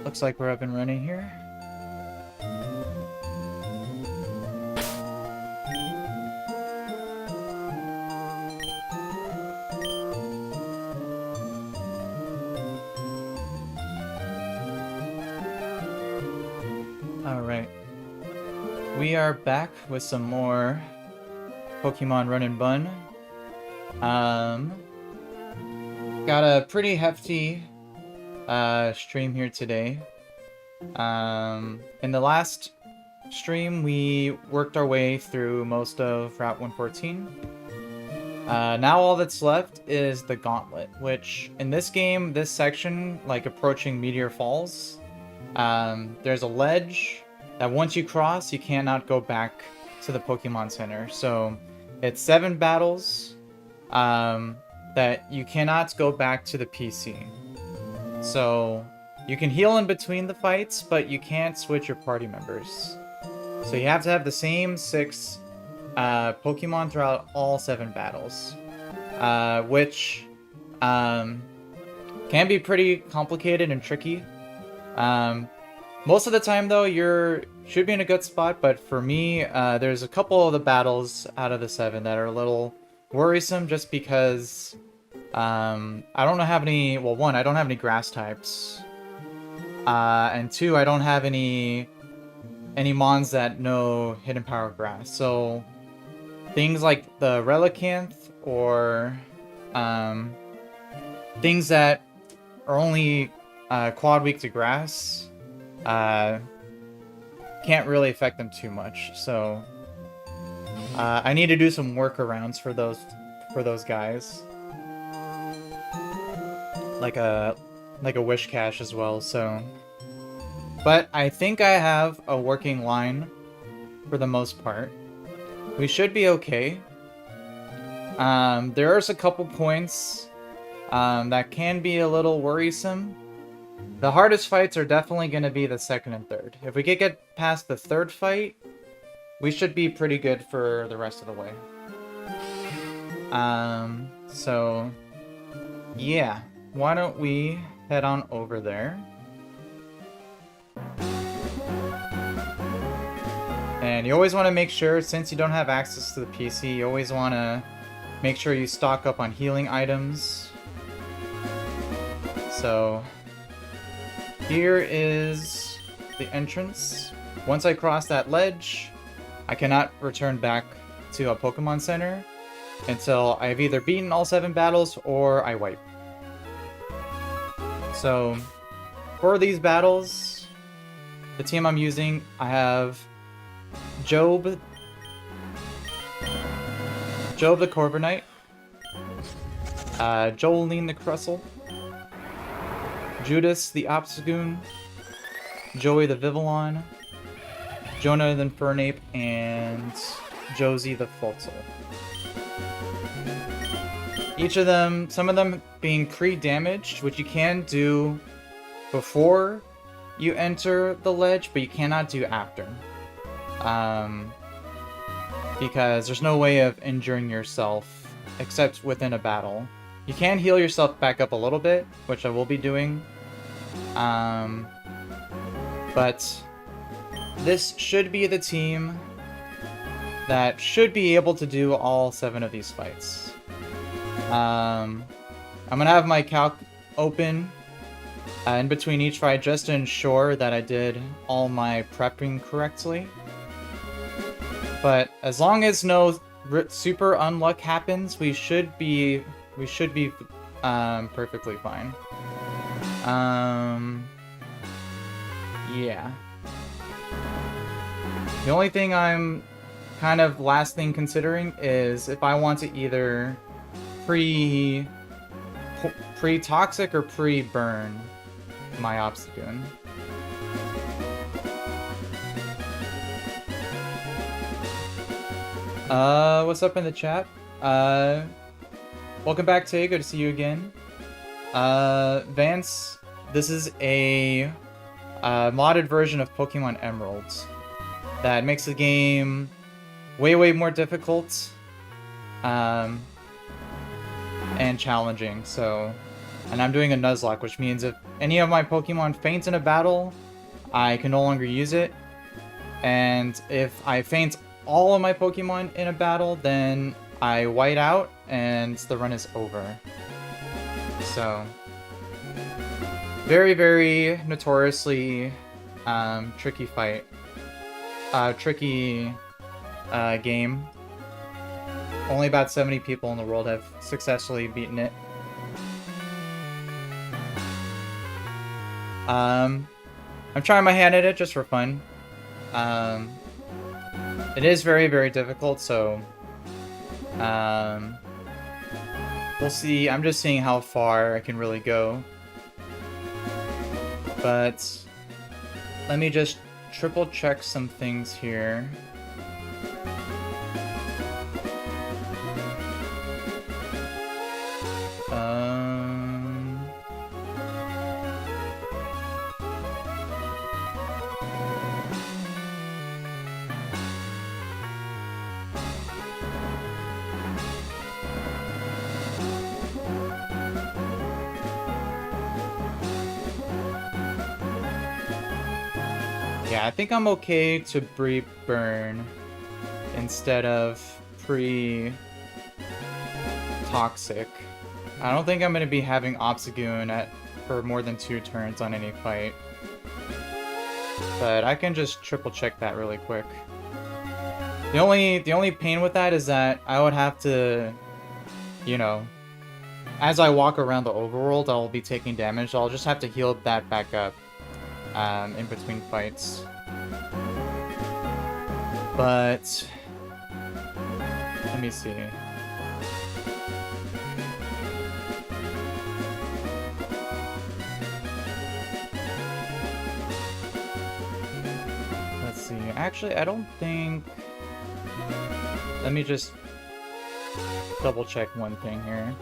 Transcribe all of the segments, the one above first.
Looks like we're up and running here. Alright. We are back with some more Pokemon Run&Bun. Got a pretty hefty stream here today. In the last stream, we worked our way through most of Route 114. Now all that's left is the Gauntlet, which in this game, this section, like approaching Meteor Falls, there's a ledge that once you cross, you cannot go back to the Pokemon Center. So it's 7 battles that you cannot go back to the PC. So you can heal in between the fights, but you can't switch your party members. So you have to have the same 6 Pokemon throughout all 7 battles, which can be pretty complicated and tricky. Most of the time, though, should be in a good spot, but for me, there's a couple of the battles out of the 7 that are a little worrisome just because I don't have any, well, 1, I don't have any grass types, and 2, I don't have any mons that know Hidden Power Grass, so things like the Relicanth or things that are only quad weak to grass can't really affect them too much. So I need to do some workarounds for those guys, like a wish cache as well. So, but I think I have a working line for the most part. We should be okay. There's a couple points that can be a little worrisome. The hardest fights are definitely going to be the 2nd and 3rd. If we could get past the 3rd fight, we should be pretty good for the rest of the way. So, yeah. Why don't we head on over there? And you always want to make sure, since you don't have access to the PC, you always want to make sure you stock up on healing items. So here is the entrance. Once I cross that ledge, I cannot return back to a Pokemon Center until I've either beaten all 7 battles or I wipe. So for these battles, the team I'm using, I have Job the Corviknight, Jolene the Crustle, Judas the Obstagoon, Joey the Vivillon, Jonah the Infernape, and Josie the Floatzel. Each of them, some of them being pre-damaged, which you can do before you enter the ledge, but you cannot do after. Because there's no way of injuring yourself except within a battle. You can heal yourself back up a little bit, which I will be doing. But this should be the team that should be able to do all 7 of these fights. I'm gonna have my calc open in between each fight just to ensure that I did all my prepping correctly. But as long as no super unluck happens, we should be perfectly fine. Yeah. The only thing I'm kind of last thing considering is if I want to either pre-toxic or pre-burn my Obstagoon. What's up in the chat? Welcome back, Tay. Good to see you again. Vance, this is a modded version of Pokemon Emerald that makes the game way more difficult and challenging. So And I'm doing a Nuzlocke, which means if any of my Pokemon faint in a battle, I can no longer use it. And if I faint all of my Pokemon in a battle, then I white out and the run is over. So, very, very notoriously tricky fight. Tricky game. Only about 70 people in the world have successfully beaten it. I'm trying my hand at it just for fun. It is very, very difficult, so we'll see. I'm just seeing how far I can really go. But let me just triple check some things here. Yeah, I think I'm okay to pre-burn instead of pre-toxic. I don't think I'm going to be having Obstagoon for more than 2 turns on any fight. But I can just triple check that really quick. The only pain with that is that I would have to, you know, as I walk around the overworld, I'll be taking damage, so I'll just have to heal that back up. In between fights. But let me see. Let's see. Actually, I don't think... Let me just double check one thing here.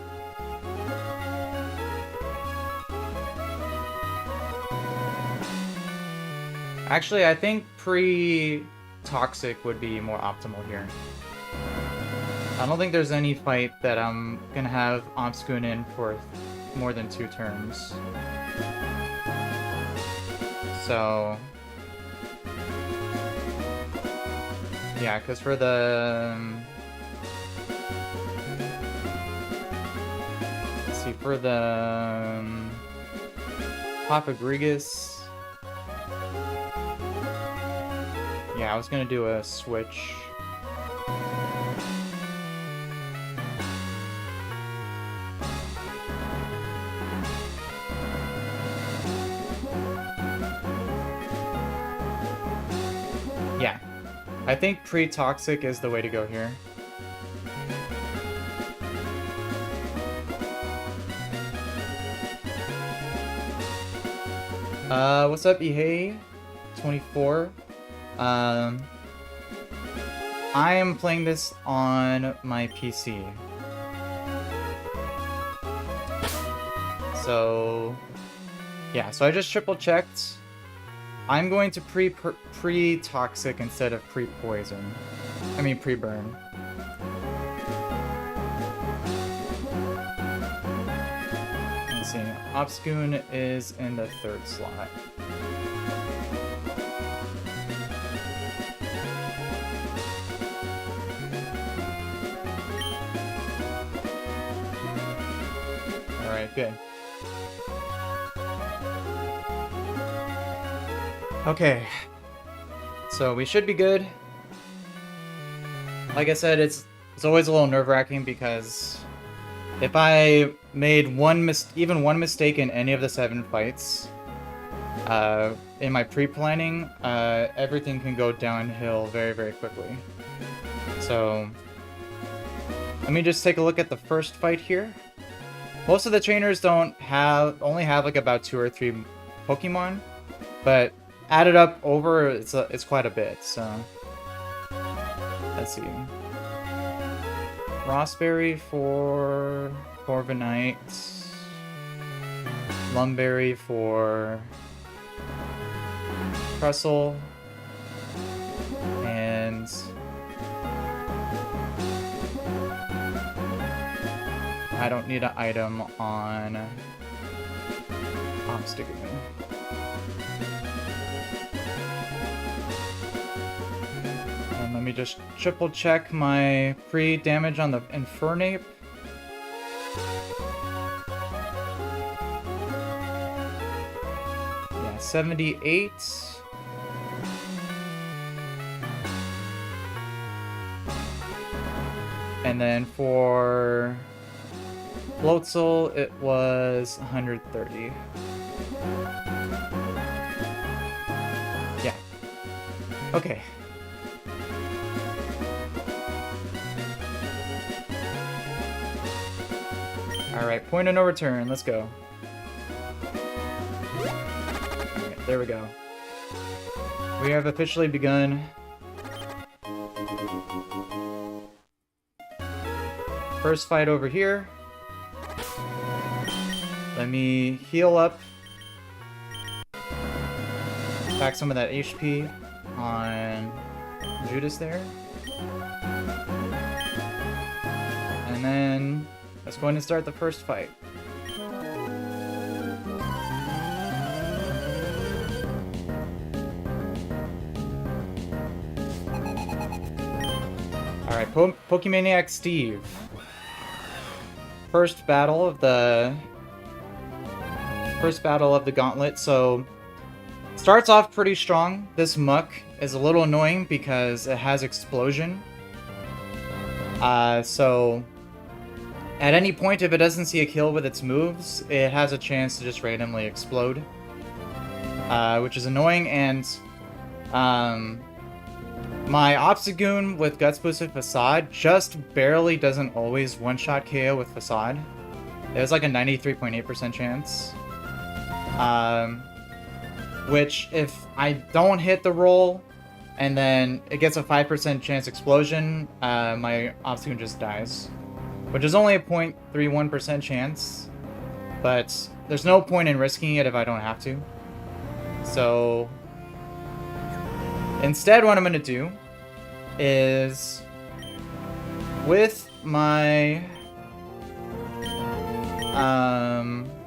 Actually, I think pre-toxic would be more optimal here. I don't think there's any fight that I'm gonna have Obstagoon in for more than 2 turns. So... yeah, because for the... let's see, for the... Papagrigus... yeah, I was gonna do a switch. Yeah, I think pre-toxic is the way to go here. What's up, Ihei24? I am playing this on my PC. So, yeah, so I just triple checked. I'm going to pre-toxic instead of pre-poison. I mean pre-burn. Let's see, Obstagoon is in the 3rd slot. Alright, good. Okay. So we should be good. Like I said, it's always a little nerve-wracking because if I made even one mistake in any of the 7 fights, in my pre-planning, everything can go downhill very, very quickly. So let me just take a look at the first fight here. Most of the trainers only have like about 2 or 3 Pokemon, but added up over, it's quite a bit. So let's see. Rossberry for Corviknight, Lumberry for Trestle, and I don't need an item on stick with me. And let me just triple check my pre-damage on the Infernape. Yeah, 78. And then for Floatzel, it was 130. Yeah. Okay. Alright, point of no return. Let's go. Alright, there we go. We have officially begun. First fight over here. Let me heal up. Back some of that HP on Judas there. And then let's go ahead and start the first fight. Alright, Pokemaniac Steve. First battle of the Gauntlet. So starts off pretty strong. This Muck is a little annoying because it has Explosion. So at any point, if it doesn't see a kill with its moves, it has a chance to just randomly explode, which is annoying. And my Obstagoon with Guts Boosted Facade just barely doesn't always one-shot KO with Facade. There's like a 93.8% chance. Which, if I don't hit the roll, and then it gets a 5% chance explosion, my Obstagoon just dies. Which is only a 0.31% chance, but there's no point in risking it if I don't have to. So instead, what I'm going to do is, with my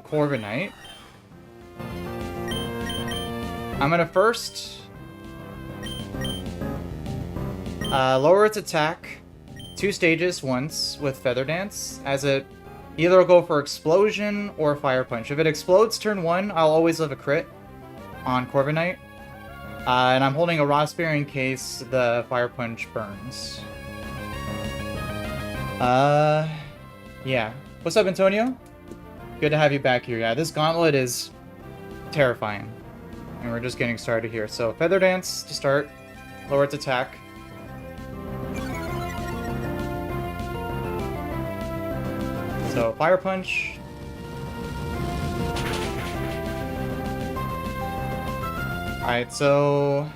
Corviknight, I'm going to first lower its attack 2 stages once with Feather Dance, as it either will go for Explosion or Fire Punch. If it explodes turn 1, I'll always live a crit on Corviknight. And I'm holding a Raw Spear in case the Fire Punch burns. Yeah. What's up, Antonio? Good to have you back here. Yeah, this Gauntlet is terrifying. And we're just getting started here. So, Feather Dance to start. Lower its attack. So, Fire Punch. Alright, so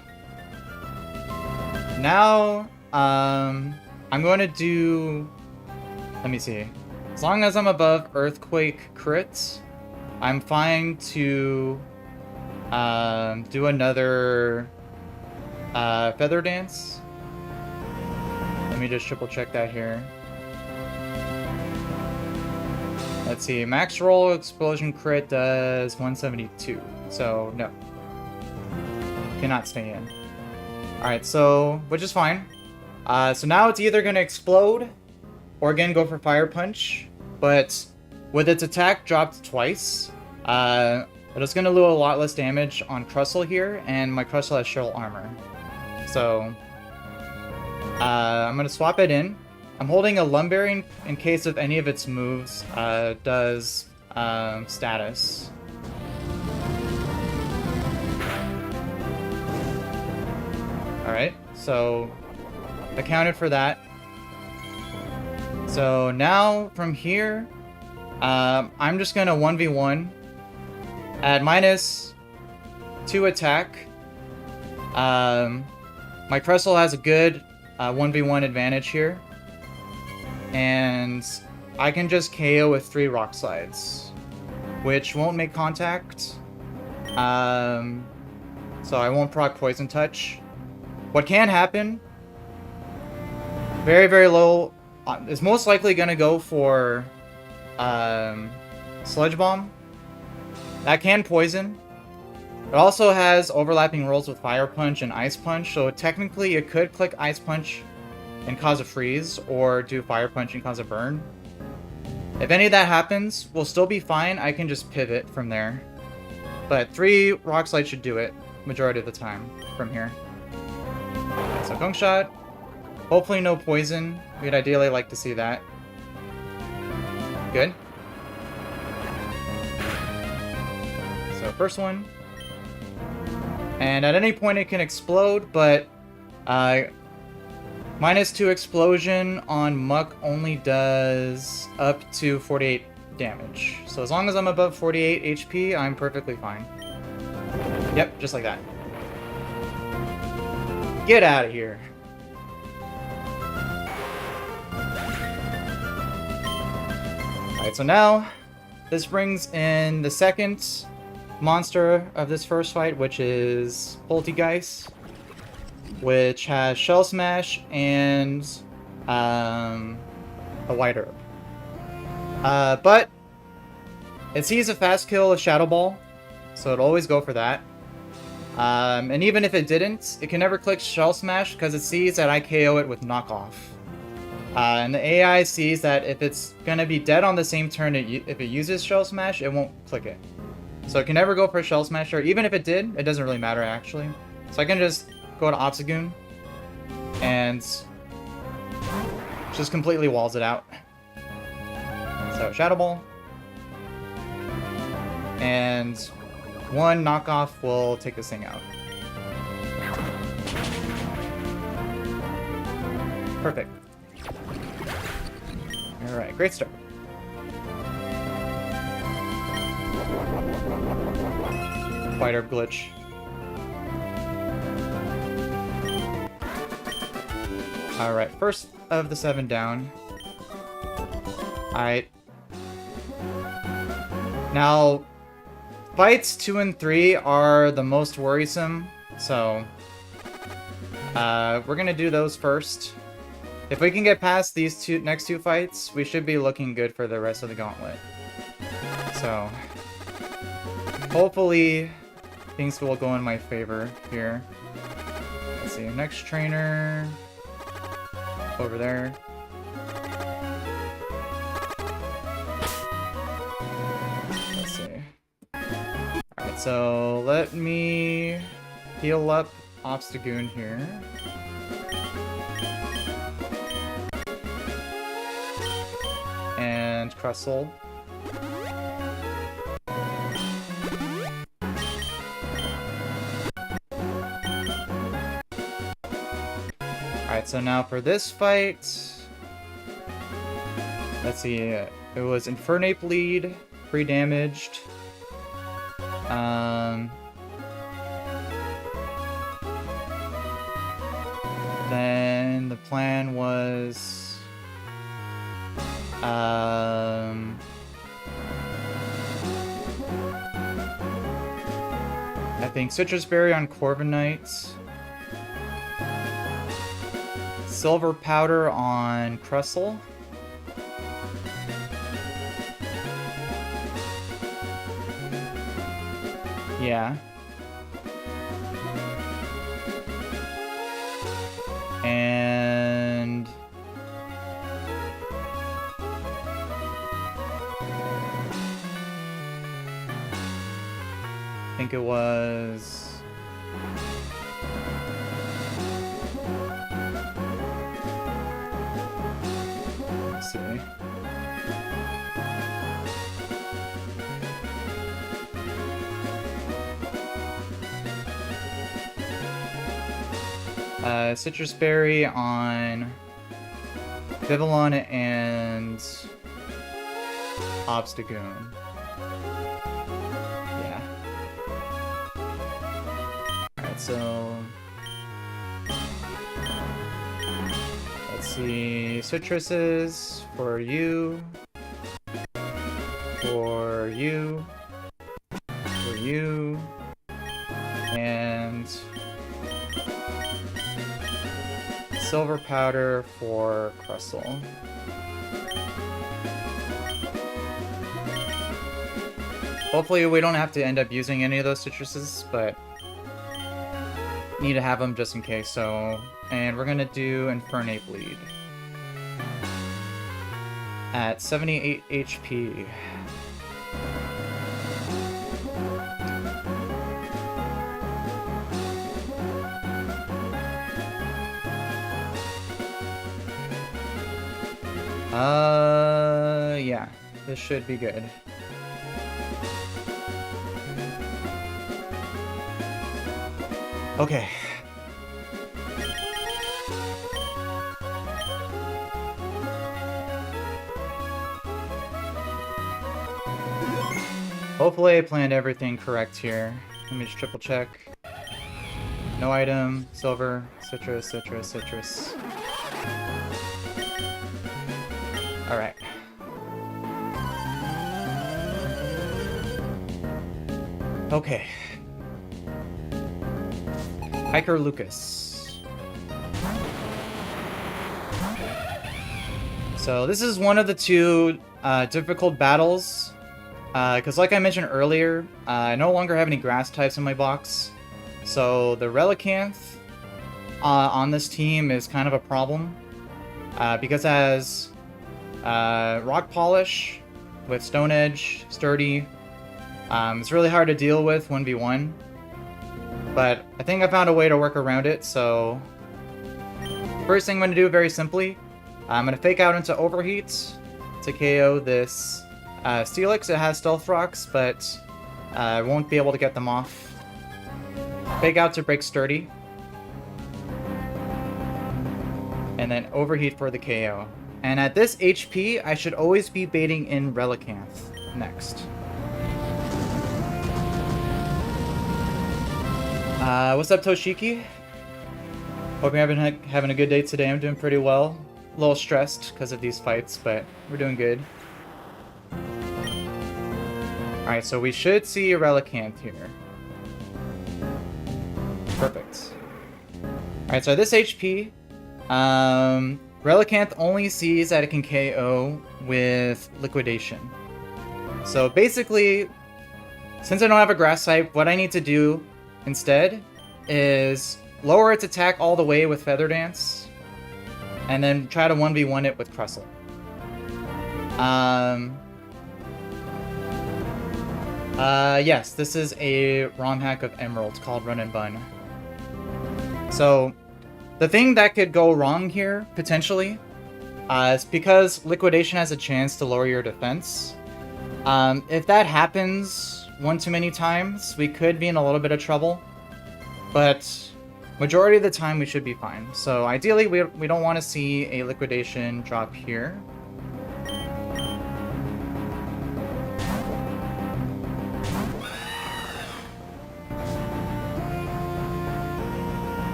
now I'm going to do, let me see, as long as I'm above Earthquake crits, I'm fine to do another Feather Dance. Let me just triple check that here. Let's see, max roll explosion crit does 172, so no. Cannot stay in. Alright, so, which is fine. So now it's either going to explode or again go for Fire Punch, but with its attack dropped twice, it's going to do a lot less damage on Crustle here, and my Crustle has Shell Armor. So, I'm going to swap it in. I'm holding a Lumberry in case of any of its moves does status. Alright, so accounted for that. So now from here, I'm just gonna 1v1 at -2 attack. My Crustle has a good 1v1 advantage here, and I can just KO with 3 Rock Slides, which won't make contact. So I won't proc Poison Touch. What can happen, very, very low, is most likely going to go for Sludge Bomb. That can poison. It also has overlapping rolls with Fire Punch and Ice Punch, so technically it could click Ice Punch and cause a freeze, or do Fire Punch and cause a burn. If any of that happens, we'll still be fine. I can just pivot from there. But 3 Rock Slide should do it majority of the time from here. So Gunk Shot. Hopefully no poison. We'd ideally like to see that. Good. So first one. And at any point it can explode, but -2 explosion on Muck only does up to 48 damage. So as long as I'm above 48 HP, I'm perfectly fine. Yep, just like that. Get out of here. Alright, so now this brings in the second monster of this first fight, which is Poltergeist, which has Shell Smash and a White Herb. But it sees a fast kill with Shadow Ball, so it'll always go for that. And even if it didn't, it can never click Shell Smash because it sees that I KO it with Knockoff. And the AI sees that if it's going to be dead on the same turn, if it uses Shell Smash, it won't click it. So it can never go for Shell Smash, or even if it did, it doesn't really matter actually. So I can just go to Obstagoon and just completely walls it out. So Shadow Ball. And 1 Knockoff will take this thing out. Perfect. Alright, great start. White Herb glitch. Alright, first of the 7 down. Alright. Now, fights 2 and 3 are the most worrisome, so we're gonna do those first. If we can get past these next two fights, we should be looking good for the rest of the gauntlet. So, hopefully things will go in my favor here. Let's see, next trainer over there. Let's see. Alright, so let me heal up Obstagoon here. And Crustle. Alright, so now for this fight, let's see, it was Infernape lead, pre-damaged. Then the plan was I think Citrus Berry on Corviknight, Silver Powder on Crustle, yeah, and I think it was let's see. Citrus Berry on Vivillon and Obstagoon. Yeah. Alright, so let's see. Citruses for you. For you. For you. And Silver Powder for Crustle. Hopefully we don't have to end up using any of those citruses, but need to have them just in case. So, and we're gonna do Infernape Bleed at 78 HP. Yeah, this should be good. Okay. Hopefully I planned everything correct here. Let me just triple check. No item, silver, citrus, citrus, citrus. Alright. Okay. Hiker Lucas. So this is one of the two difficult battles. Because like I mentioned earlier, I no longer have any grass types in my box. So the Relicanth on this team is kind of a problem. Because it has Rock Polish with Stone Edge, Sturdy. It's really hard to deal with 1v1. But I think I found a way to work around it, so... First thing I'm going to do very simply, I'm going to fake out into Overheat to KO this Steelix. It has Stealth Rocks, but I won't be able to get them off. Fake out to break Sturdy. And then Overheat for the KO. And at this HP, I should always be baiting in Relicanth next. What's up, Toshiki? Hope you're having a good day today. I'm doing pretty well. A little stressed because of these fights, but we're doing good. Alright, so we should see a Relicanth here. Perfect. Alright, so this HP, Relicanth only sees that it can KO with Liquidation. So basically, since I don't have a grass type, what I need to do instead is lower its attack all the way with Feather Dance, and then try to 1v1 it with Crustle. Yes, this is a ROM hack of Emerald called Run&Bun. So, the thing that could go wrong here, potentially, is because Liquidation has a chance to lower your defense. If that happens one too many times, we could be in a little bit of trouble. But majority of the time, we should be fine. So ideally, we don't want to see a Liquidation drop here.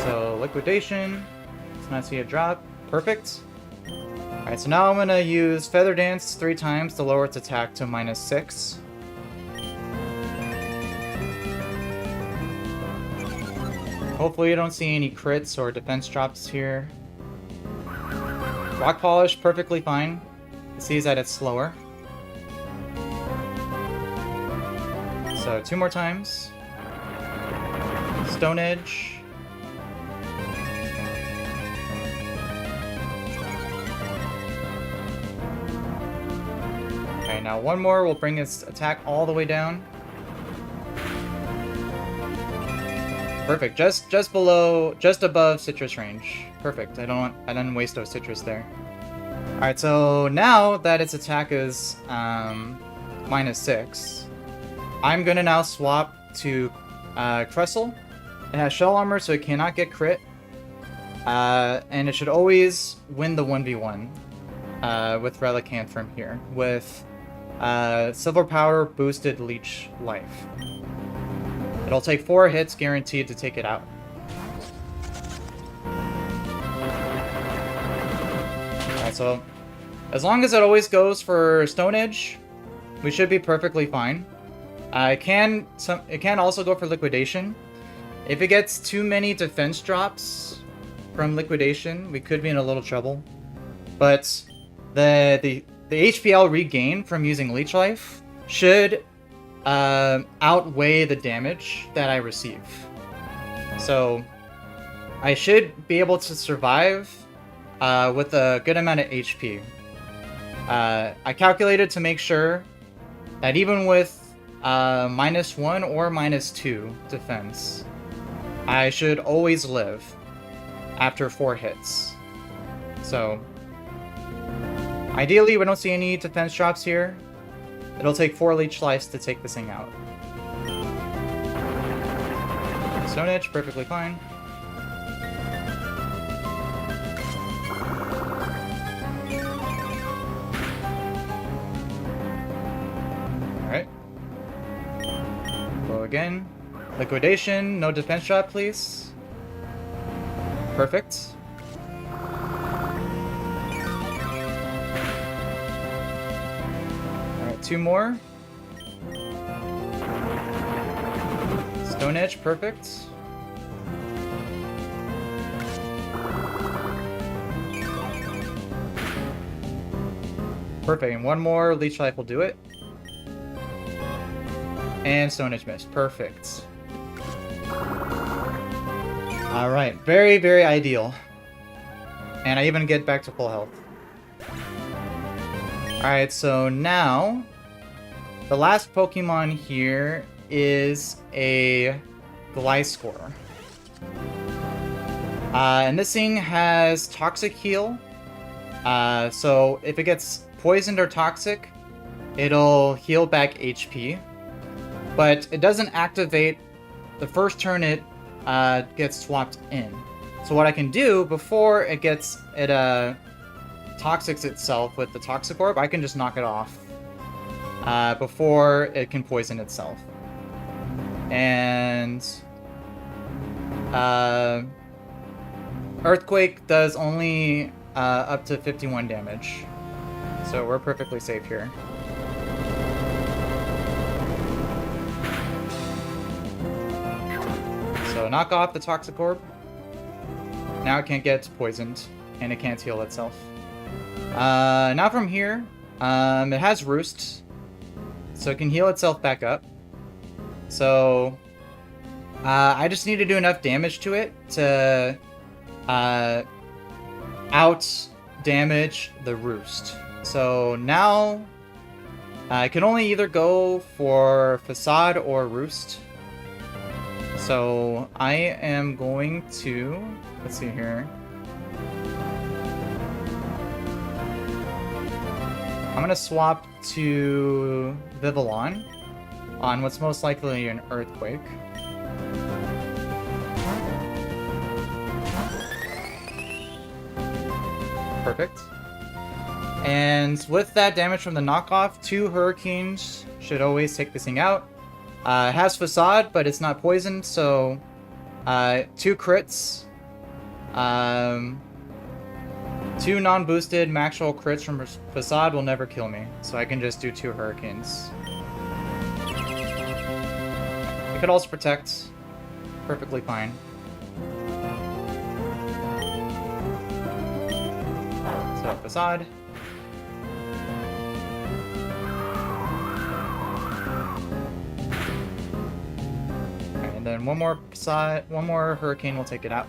So Liquidation, let's not see a drop. Perfect. Alright, so now I'm going to use Feather Dance 3 times to lower its attack to -6. Hopefully you don't see any crits or defense drops here. Rock Polish, perfectly fine. It sees that it's slower. So 2 more times. Stone Edge. Okay, now 1 more will bring its attack all the way down. Perfect, just above citrus range. Perfect. I didn't waste those citrus there. Alright, so now that its attack is -6, I'm gonna now swap to Crustle. It has Shell Armor, so it cannot get crit. And it should always win the 1v1 with Relicanth from here, with Silver Power boosted Leech Life. It'll take 4 hits guaranteed to take it out. Alright, so as long as it always goes for Stone Edge, we should be perfectly fine. It can also go for Liquidation. If it gets too many defense drops from Liquidation, we could be in a little trouble. But the HPL regain from using Leech Life should outweigh the damage that I receive. So I should be able to survive with a good amount of HP. I calculated to make sure that even with -1 or -2 defense, I should always live after 4 hits. So ideally, we don't see any defense drops here. It'll take 4 leech lives to take this thing out. Stone Edge, perfectly fine. Alright. Go again. Liquidation, no defense drop, please. Perfect. Alright, 2 more. Stone Edge, perfect. Perfect, and 1 more leech life will do it. And Stone Edge missed. Perfect. Alright, very, very ideal. And I even get back to full health. Alright, so now the last Pokemon here is a Gliscor. And this thing has Toxic Heal. So if it gets poisoned or toxic, it'll heal back HP. But it doesn't activate the first turn it gets swapped in. So what I can do before it toxics itself with the Toxic Orb, I can just knock it off before it can poison itself. And Earthquake does only up to 51 damage. So we're perfectly safe here. So knock off the Toxic Orb. Now it can't get poisoned, and it can't heal itself. Now from here, it has Roost, so it can heal itself back up. So I just need to do enough damage to it to out damage the Roost. So now I can only either go for Facade or Roost. So I am going to, let's see here. I'm going to swap to Vivillon on what's most likely an Earthquake. Perfect. And with that damage from the knockoff, 2 Hurricanes should always take this thing out. It has Facade, but it's not poisoned, so 2 crits. 2 non-boosted actual crits from Facade will never kill me, so I can just do 2 Hurricanes. I could also protect. Perfectly fine. So, Facade. And then one more Hurricane will take it out.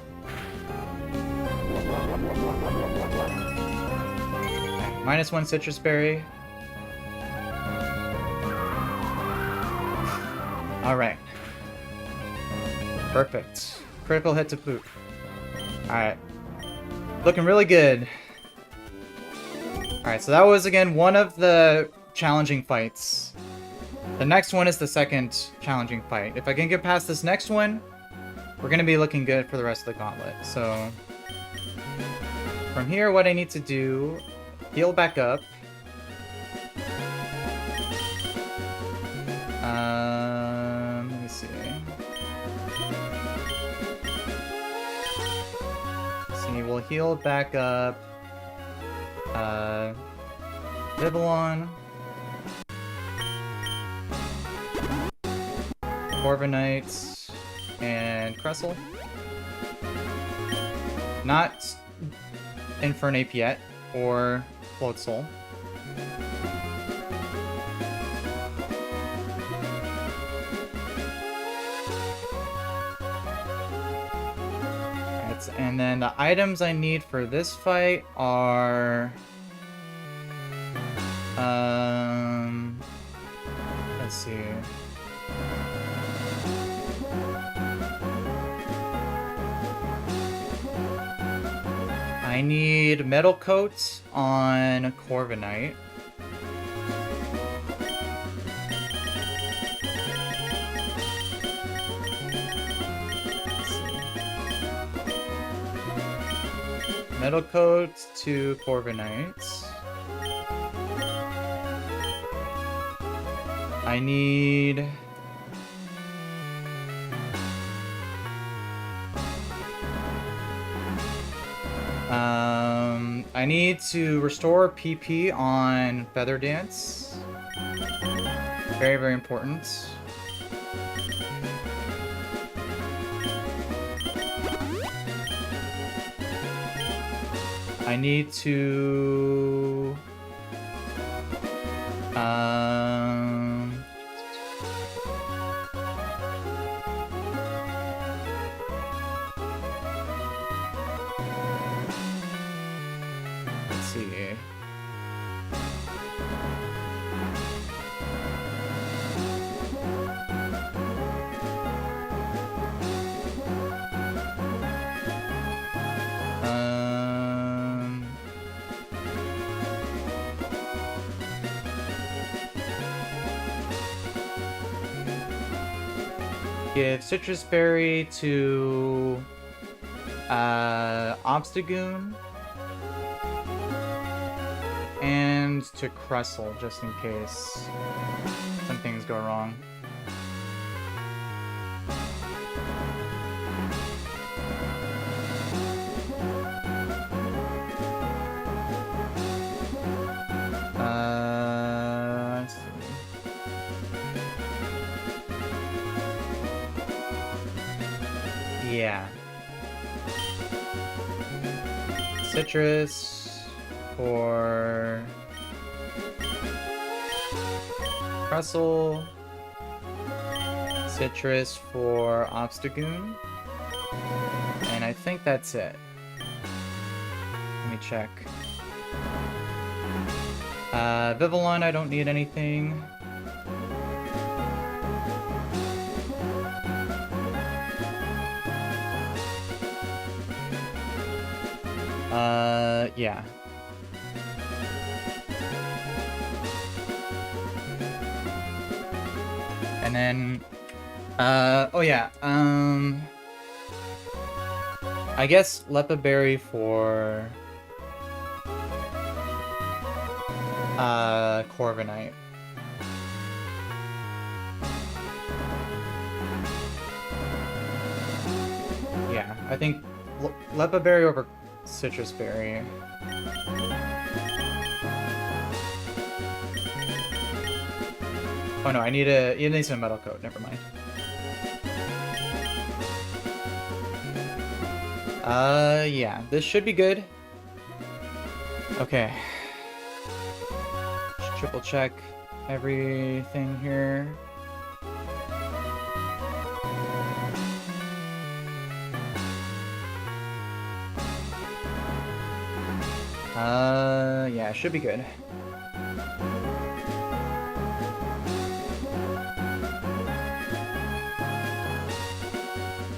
Okay, -1 Citrus Berry. Alright. Perfect. Critical hit to boot. Alright. Looking really good. Alright, so that was again one of the challenging fights. The next one is the second challenging fight. If I can get past this next one, we're going to be looking good for the rest of the gauntlet. So, from here, what I need to do, heal back up. Let me see. See, we'll heal back up. Vivillon. Corviknight and Cressel. Not Infernape yet, or Float Soul. that. And then the items I need for this fight are... let's see. I need metal coats on Corviknight. Metal coats to Corviknight. I need... I need to restore PP on Feather Dance. Very, very important. I need to... let's see. Give Citrus Berry to Obstagoon and to Cressel, just in case some things go wrong. Let's see. Yeah. Citrus for Cressel. Citrus for Obstagoon. And I think that's it. Let me check. Vivillon, I don't need anything. Yeah. And then, oh yeah, I guess Lepa Berry for, Corviknight. Yeah, I think Lepa Berry over Citrus Berry. Oh no, I need some metal coat, never mind. Yeah, this should be good. Okay. Just triple check everything here. Yeah, should be good.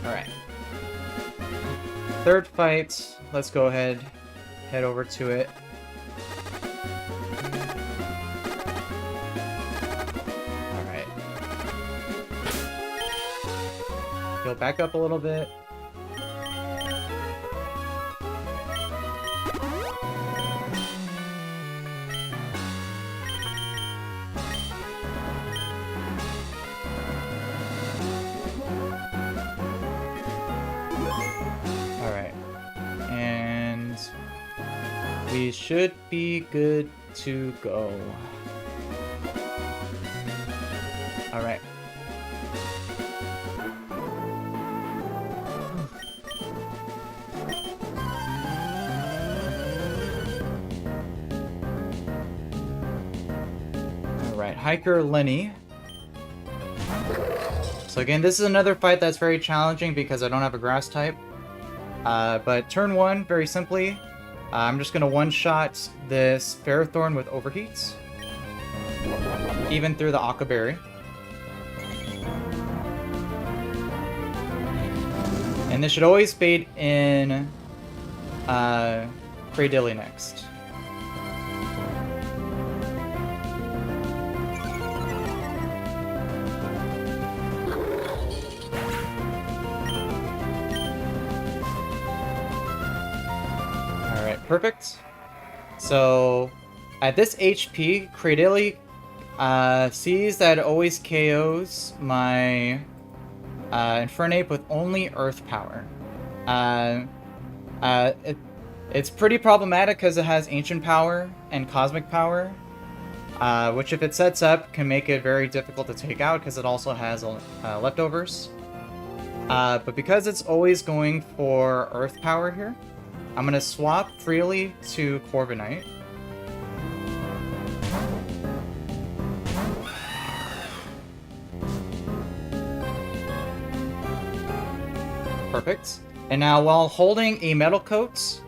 Alright. Third fight. Let's go ahead, head over to it. Alright. Go back up a little bit. We should be good to go. Alright. Alright, Hiker Lenny. So again, this is another fight that's very challenging because I don't have a grass type. But turn 1, very simply, I'm just going to one-shot this Ferrothorn with Overheat. Even through the Aqua Berry. And this should always fade in Cradilly next. Alright, perfect. So, at this HP, Cradilly sees that it always KOs my Infernape with only Earth Power. It's pretty problematic because it has Ancient Power and Cosmic Power, which if it sets up can make it very difficult to take out because it also has leftovers. But because it's always going for Earth Power here, I'm going to swap freely to Corviknight. Perfect. And now while holding a Metal Coat,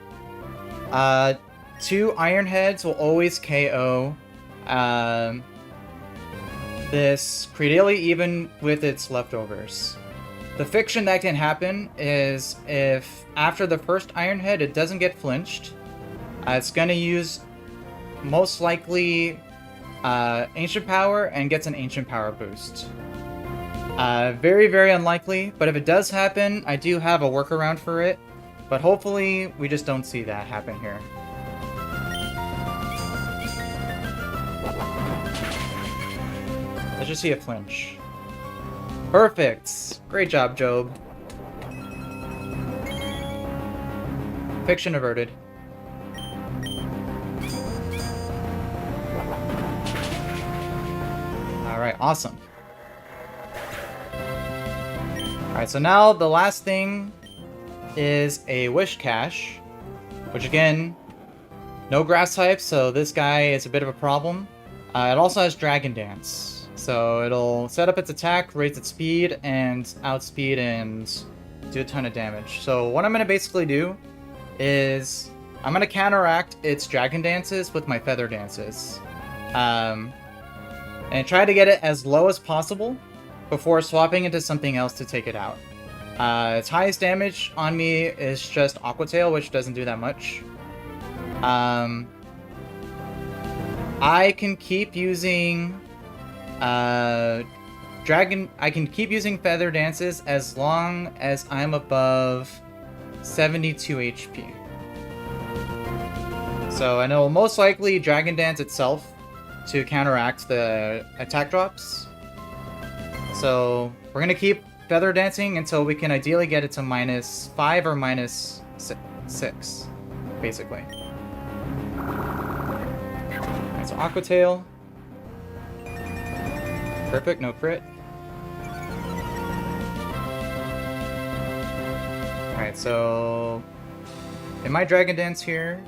2 Iron Heads will always KO this Cradilly even with its leftovers. The fiction that can happen is if after the first Iron Head it doesn't get flinched, it's going to use most likely Ancient Power and gets an Ancient Power boost. Very, very unlikely, but if it does happen, I do have a workaround for it. But hopefully, we just don't see that happen here. Let's just see a flinch. Perfect! Great job, Job. Fiction averted. Alright, awesome. Alright, so now the last thing is a Wish Cache, which again, no grass type, so this guy is a bit of a problem. It also has Dragon Dance, so it'll set up its attack, raise its speed, and outspeed and do a ton of damage. So what I'm going to basically do is I'm going to counteract its Dragon Dances with my Feather Dances. And try to get it as low as possible before swapping into something else to take it out. Its highest damage on me is just Aqua Tail, which doesn't do that much. I can keep using I can keep using Feather Dances as long as I'm above 72 HP. So I know most likely Dragon Dance itself to counteract the attack drops. So we're gonna keep Feather Dancing until we can ideally get it to -5 or -6, basically. Alright, so Aqua Tail. Perfect, no crit. Alright, so in my Dragon Dance here.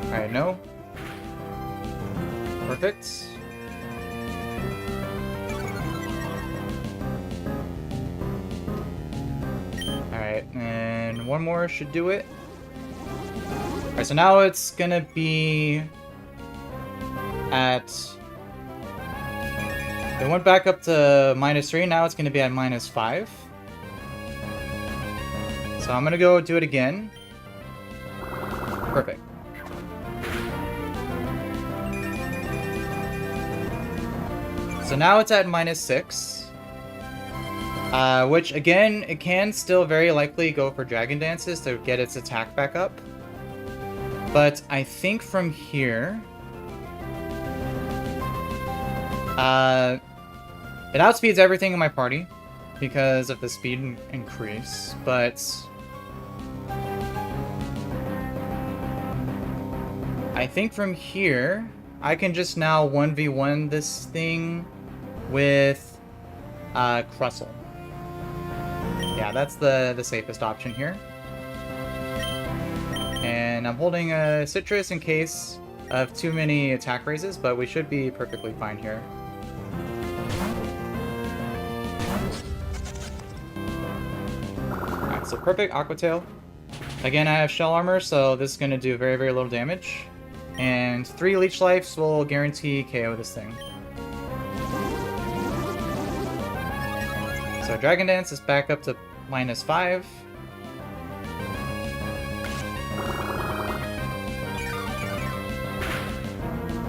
Alright, no. Perfect. Alright, and one more should do it. Alright, so now it's gonna be at... It went back up to -3, now it's gonna be at -5. So I'm gonna go do it again. Perfect. So now it's at -6. Which, again, it can still very likely go for Dragon Dances to get its attack back up. But I think from here... it outspeeds everything in my party because of the speed increase, but... I think from here, I can just now 1v1 this thing with Crustle. Yeah, that's the safest option here. And I'm holding a Citrus in case of too many attack raises, but we should be perfectly fine here. Alright, So perfect Aqua Tail. Again, I have shell armor, so this is going to do very, very little damage. And 3 leech lives will guarantee KO this thing. So Dragon Dance is back up to -5.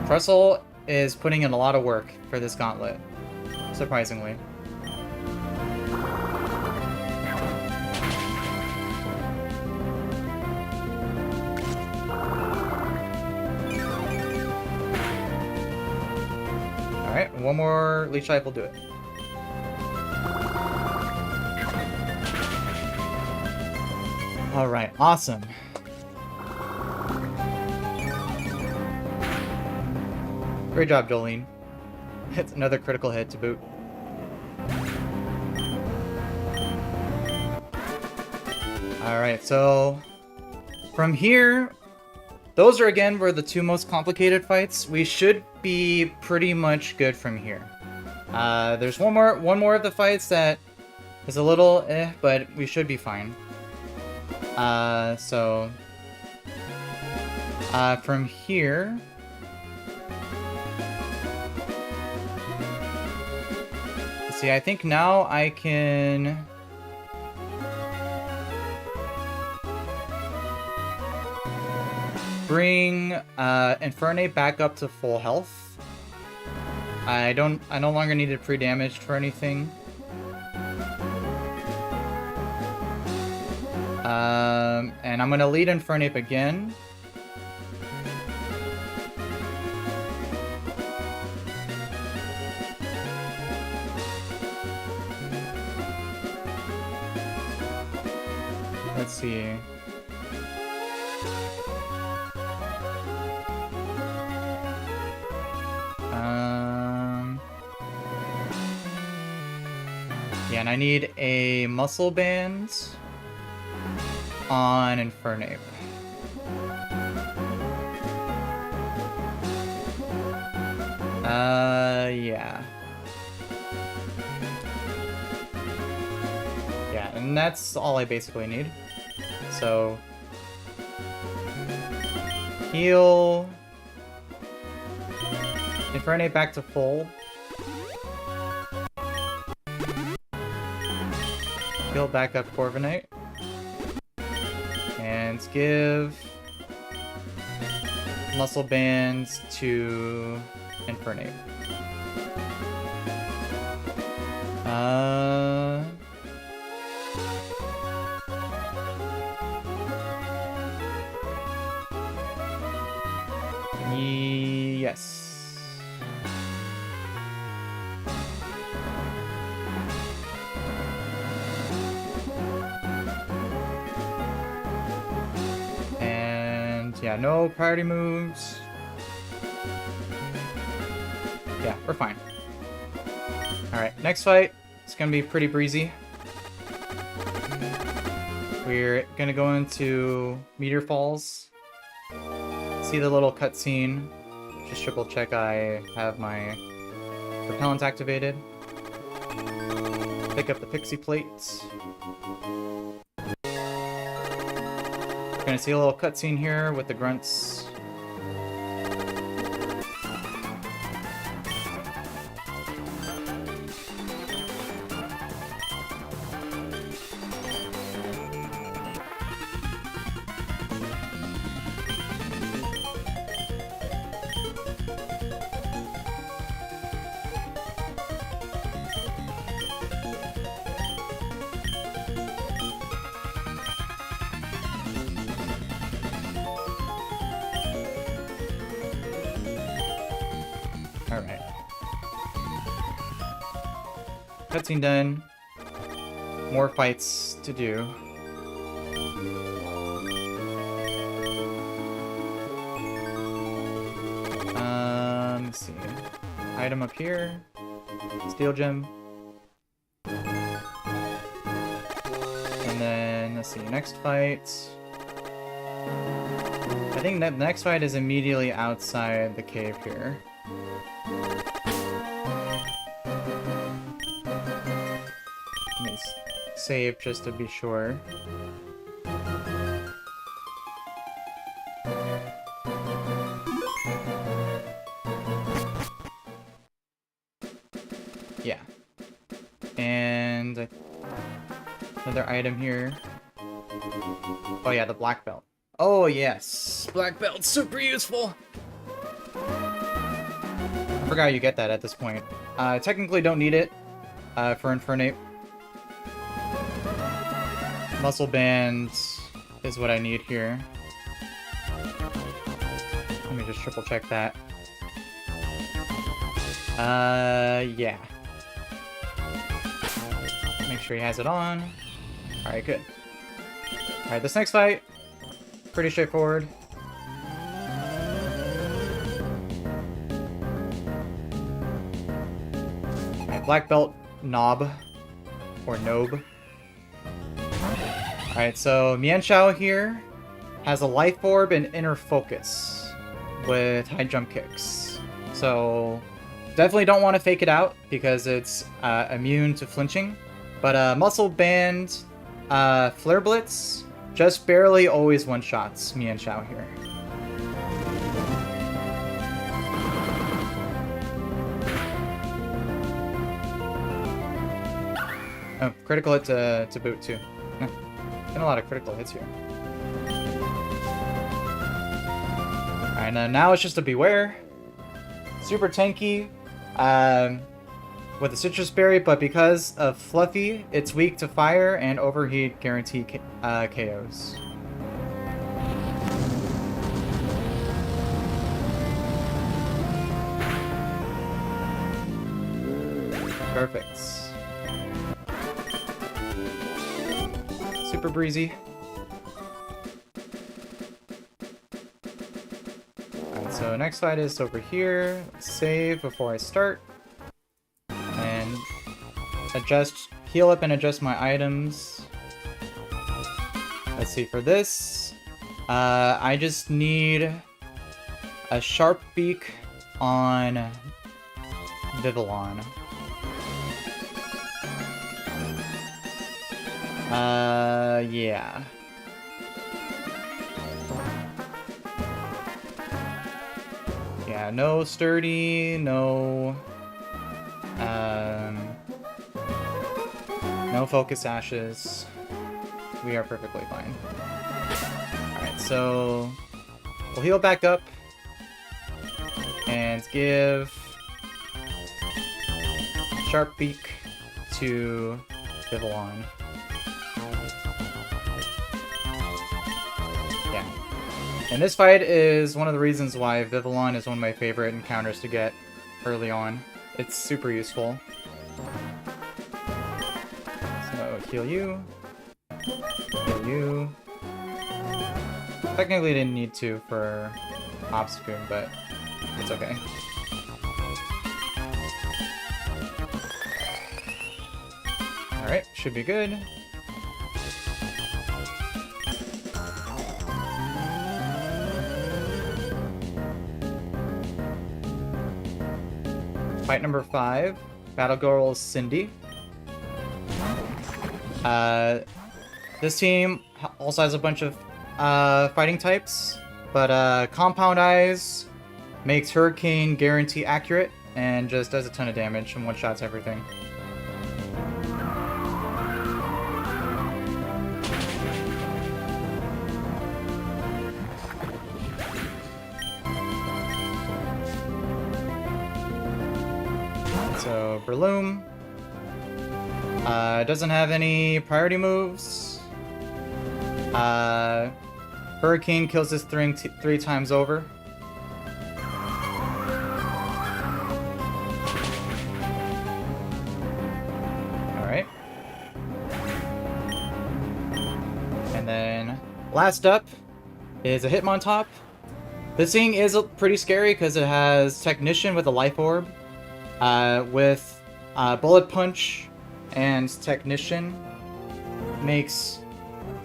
Trestle is putting in a lot of work for this gauntlet, surprisingly. Alright, one more Leech Life will do it. Alright, awesome. Great job, Jolene. It's another critical hit to boot. Alright, so from here, those were the 2 most complicated fights. We should be pretty much good from here. There's one more of the fights that is a little but we should be fine. From here, let's see, I think now I can bring Infernape back up to full health. I no longer need it pre-damaged for anything. And I'm gonna lead Infernape again. Let's see. Yeah, and I need a muscle band on Infernape. Yeah. Yeah, and that's all I basically need. So, heal Infernape back to full. Heal back up Corviknight. And give muscle bands to Infernape. Yes. Yeah, no priority moves. Yeah, we're fine. Alright, next fight. It's gonna be pretty breezy. We're gonna go into Meteor Falls. See the little cutscene. Just triple check I have my repellent activated. Pick up the Pixie Plate. Gonna see a little cutscene here with the grunts. Alright. Cutscene done. More fights to do. Let's see. Item up here. Steel Gem. And then, let's see, next fight. I think that next fight is immediately outside the cave here. save just to be sure. Yeah. And another item here. Oh yeah, the black belt. Oh yes, black belt, super useful. I forgot you get that at this point. Technically don't need it for Infernape. Muscle band is what I need here. Let me just triple check that. Yeah. Make sure he has it on. Alright, good. Alright, this next fight, pretty straightforward. Okay, black belt knob, or nobe. Alright, so Mienshao here has a life orb and inner focus with high jump kicks. So definitely don't want to fake it out because it's immune to flinching. But muscle band, flare blitz, just barely always one-shots Mienshao here. Oh, critical hit to boot too. Been a lot of critical hits here. Alright, now it's just a beware. Super tanky with a citrus berry, but because of Fluffy, it's weak to fire and overheat guarantee KOs. Perfect. Super breezy. Alright, so next fight is over here. Let's save before I start. And heal up and adjust my items. Let's see, for this, I just need a sharp beak on Vivillon. Yeah. Yeah, no sturdy, no focus ashes. We are perfectly fine. Alright, so we'll heal back up and give sharp beak to Vivillon. Yeah. And this fight is one of the reasons why Vivillon is one of my favorite encounters to get early on. It's super useful. So, heal you. Heal you. Technically didn't need to for Obstagoon, but it's okay. Alright, should be good. Fight number 5, Battle Girl Cindy. This team also has a bunch of fighting types, but Compound Eyes makes Hurricane guarantee accurate and just does a ton of damage and one-shots everything. So, Breloom doesn't have any priority moves. Hurricane kills this thing 3 times over. Alright. And then, last up is a Hitmontop. This thing is pretty scary because it has Technician with a Life Orb. With Bullet Punch and Technician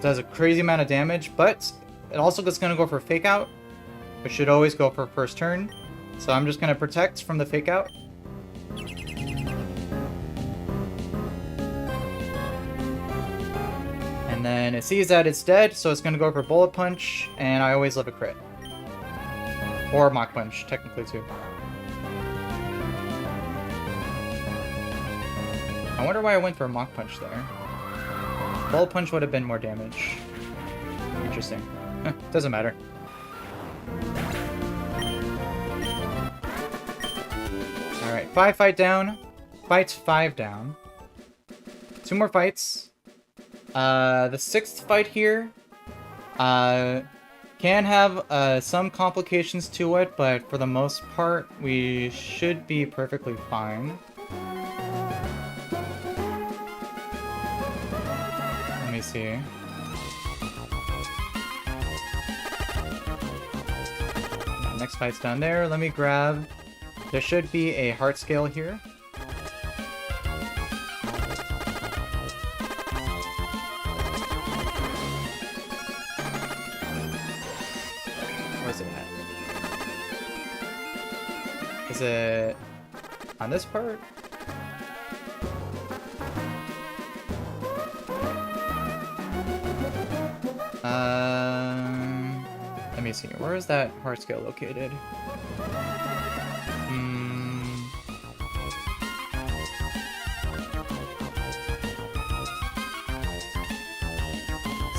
does a crazy amount of damage, but it also is going to go for Fake Out, which should always go for first turn. So I'm just going to protect from the Fake Out. then it sees that it's dead, so it's gonna go for Bullet Punch, and I always live a crit. Or Mach Punch, technically too. I wonder why I went for a Mach Punch there. Bullet Punch would have been more damage. Interesting. Doesn't matter. Alright, 5 fight down. Fights 5 down. 2 more fights. The 6th fight here can have some complications to it, but for the most part, we should be perfectly fine. Let me see. Next fight's down there. Let me grab... There should be a heart scale here. Where's it at? Is it on this part? Let me see. Where is that heart scale located?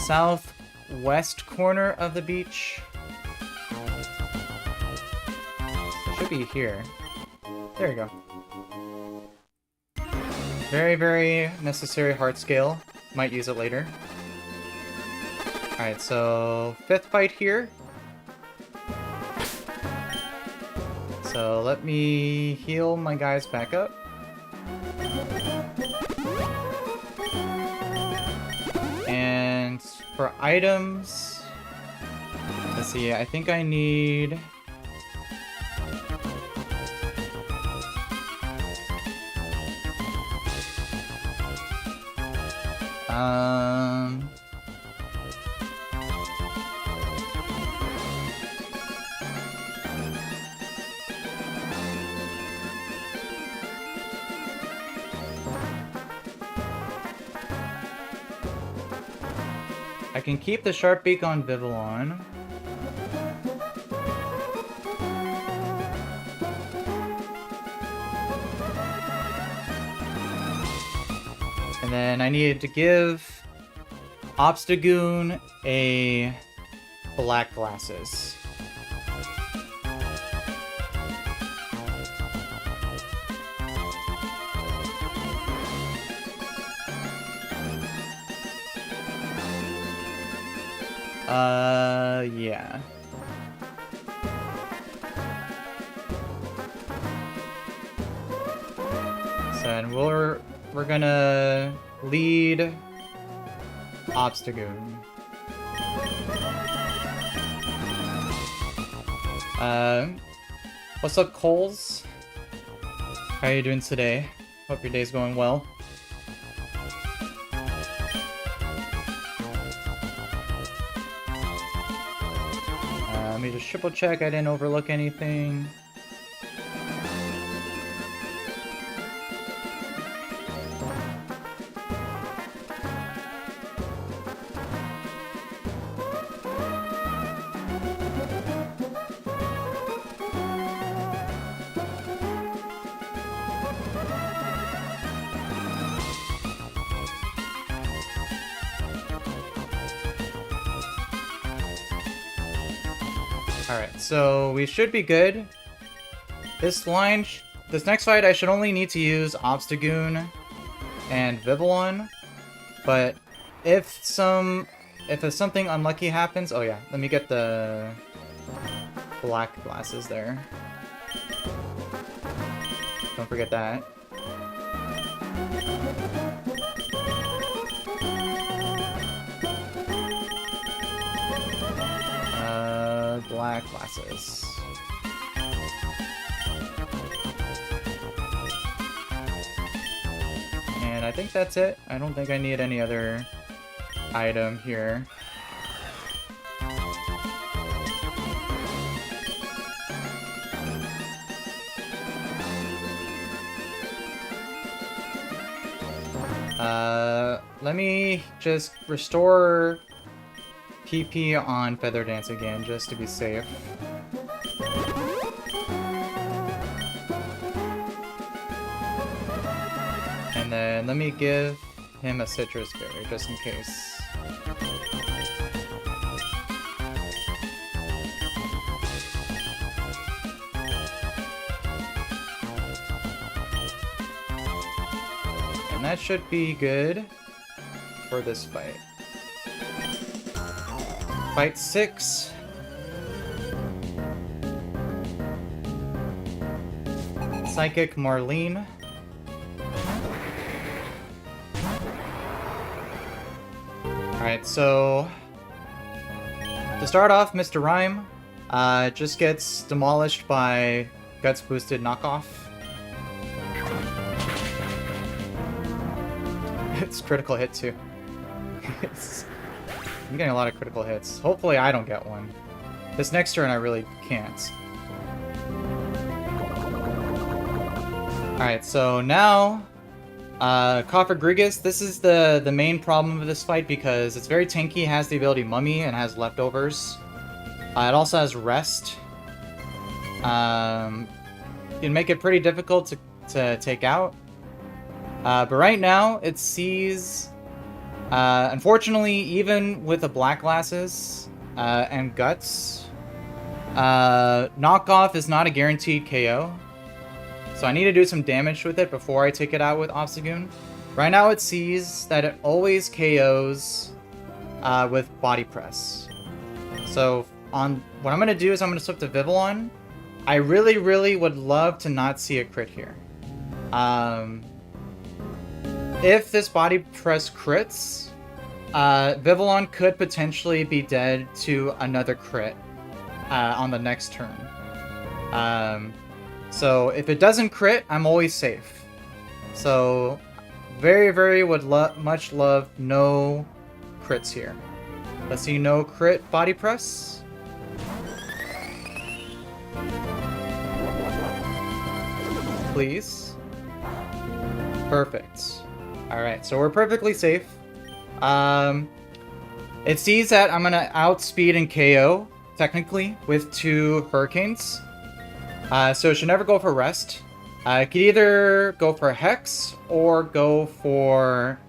Southwest corner of the beach. It should be here. There you go. Very, very necessary heart scale. Might use it later. Alright, so 5th fight here. So let me heal my guys back up. And for items, let's see, I think I need... I can keep the sharp beak on Vivillon. And then I needed to give Obstagoon a black glasses. Yeah. So, and we're gonna lead Obstagoon. What's up, Coles? How are you doing today? Hope your day's going well. Let me just triple check I didn't overlook anything. Alright, so we should be good. This next fight I should only need to use Obstagoon and Vivillon. But if something unlucky happens, oh yeah, let me get the black glasses there. Don't forget that. Black glasses. And I think that's it. I don't think I need any other item here. Let me just restore PP on Feather Dance again, just to be safe. And then let me give him a Citrus Berry, just in case. And that should be good for this fight. Fight 6. Psychic Marlene. Alright, so to start off, Mr. Rhyme just gets demolished by Guts Boosted Knockoff. It's critical hit too. I'm getting a lot of critical hits. Hopefully I don't get one. This next turn I really can't. Alright, so now Coffer Grigus, this is the main problem of this fight because it's very tanky, has the ability Mummy, and has leftovers. It also has Rest. Can make it pretty difficult to take out. But right now, it sees... unfortunately, even with the Black Glasses and Guts, Knockoff is not a guaranteed KO. So I need to do some damage with it before I take it out with Obstagoon. Right now it sees that it always KOs with Body Press. So what I'm going to do is I'm going to switch to Vivillon. I really, really would love to not see a crit here. If this Body Press crits, Vivillon could potentially be dead to another crit on the next turn. So if it doesn't crit, I'm always safe. So very, very would much love no crits here. Let's see, no crit Body Press. Please. Perfect. Alright, so we're perfectly safe. It sees that I'm gonna outspeed and KO, technically, with 2 Hurricanes. So it should never go for Rest. It could either go for Hex or go for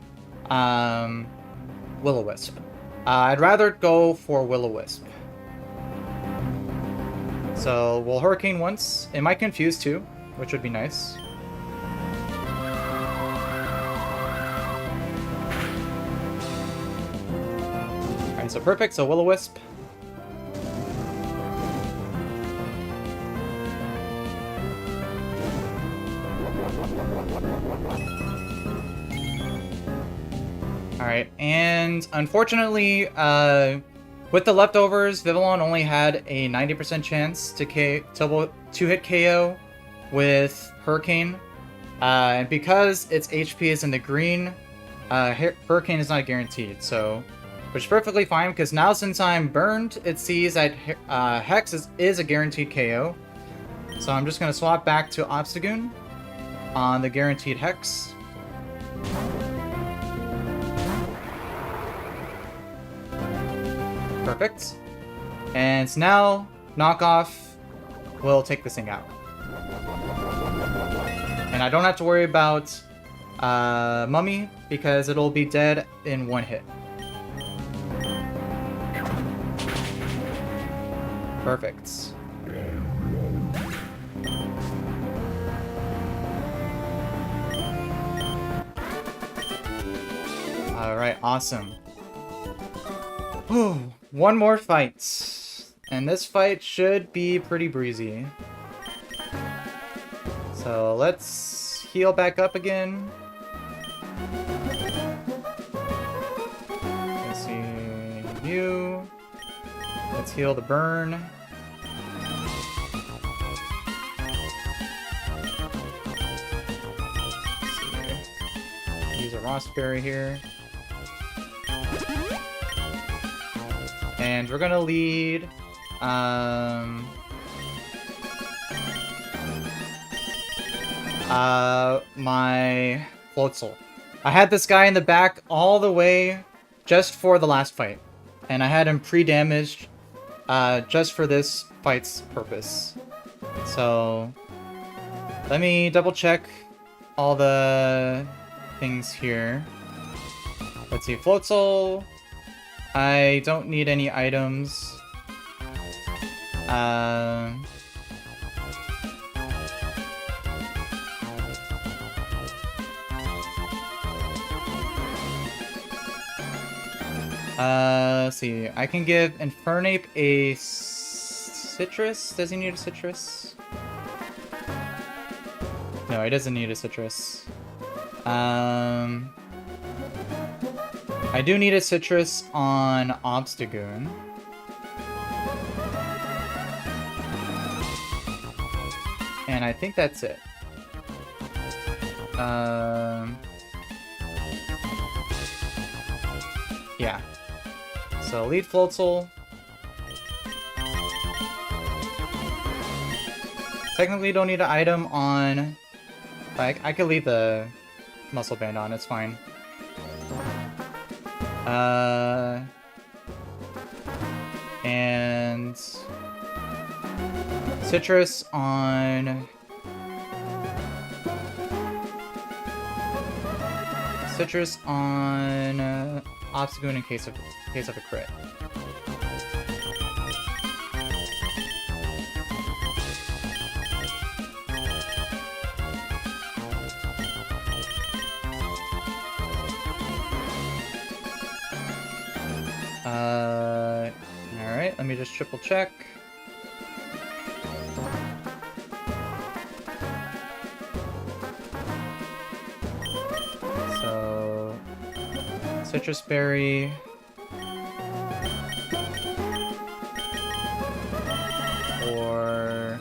Will-O-Wisp. I'd rather go for Will-O-Wisp. So we'll Hurricane once. It might confuse too, which would be nice. Alright, so perfect. So Will-O-Wisp. Alright, and unfortunately, with the leftovers, Vivillon only had a 90% chance to 2-hit KO with Hurricane. And because its HP is in the green, Hurricane is not guaranteed, so... Which is perfectly fine, because now since I'm burned, it sees that Hex is a guaranteed KO. So I'm just going to swap back to Obstagoon on the guaranteed Hex. Perfect. And so now, Knockoff will take this thing out. And I don't have to worry about Mummy, because it'll be dead in 1 hit. Perfect. Alright, awesome. Whew. 1 more fight. And this fight should be pretty breezy. So let's heal back up again. Let's see you. Let's heal the burn. Let's see. Use a Raspberry here. And we're gonna lead my Floatzel. I had this guy in the back all the way just for the last fight. And I had him pre-damaged just for this fight's purpose. So let me double check all the things here. Let's see, Floatzel. I don't need any items. Let's see. I can give Infernape a citrus. Does he need a citrus? No, he doesn't need a citrus. I do need a citrus on Obstagoon. And I think that's it. Yeah. So lead Floatzel. Technically don't need an item on... I could leave the muscle band on, it's fine. And... citrus on... citrus on... Obstagoon in case of a crit. Alright, let me just triple check. So, citrus berry. Or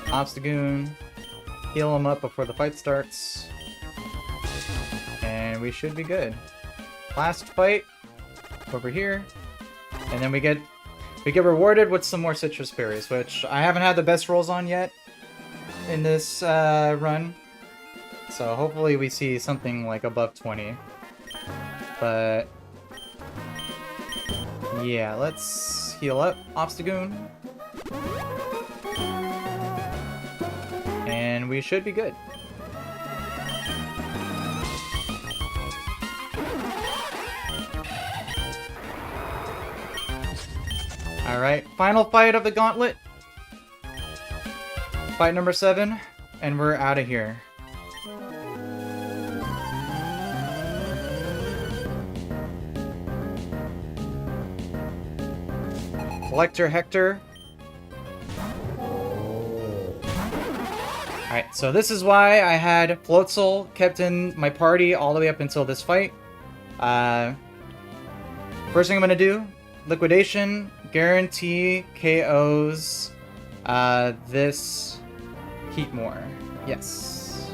Obstagoon. Heal him up before the fight starts. And we should be good. Last fight over here. And then we get rewarded with some more citrus berries, which I haven't had the best rolls on yet in this run. So hopefully we see something like above 20. But yeah, let's heal up Obstagoon. And we should be good. Alright, final fight of the Gauntlet. Fight number 7, and we're out of here. Collector Hector. Alright, so this is why I had Floatzel kept in my party all the way up until this fight. First thing I'm going to do, Liquidation, guarantee KOs this Heatmore. Yes.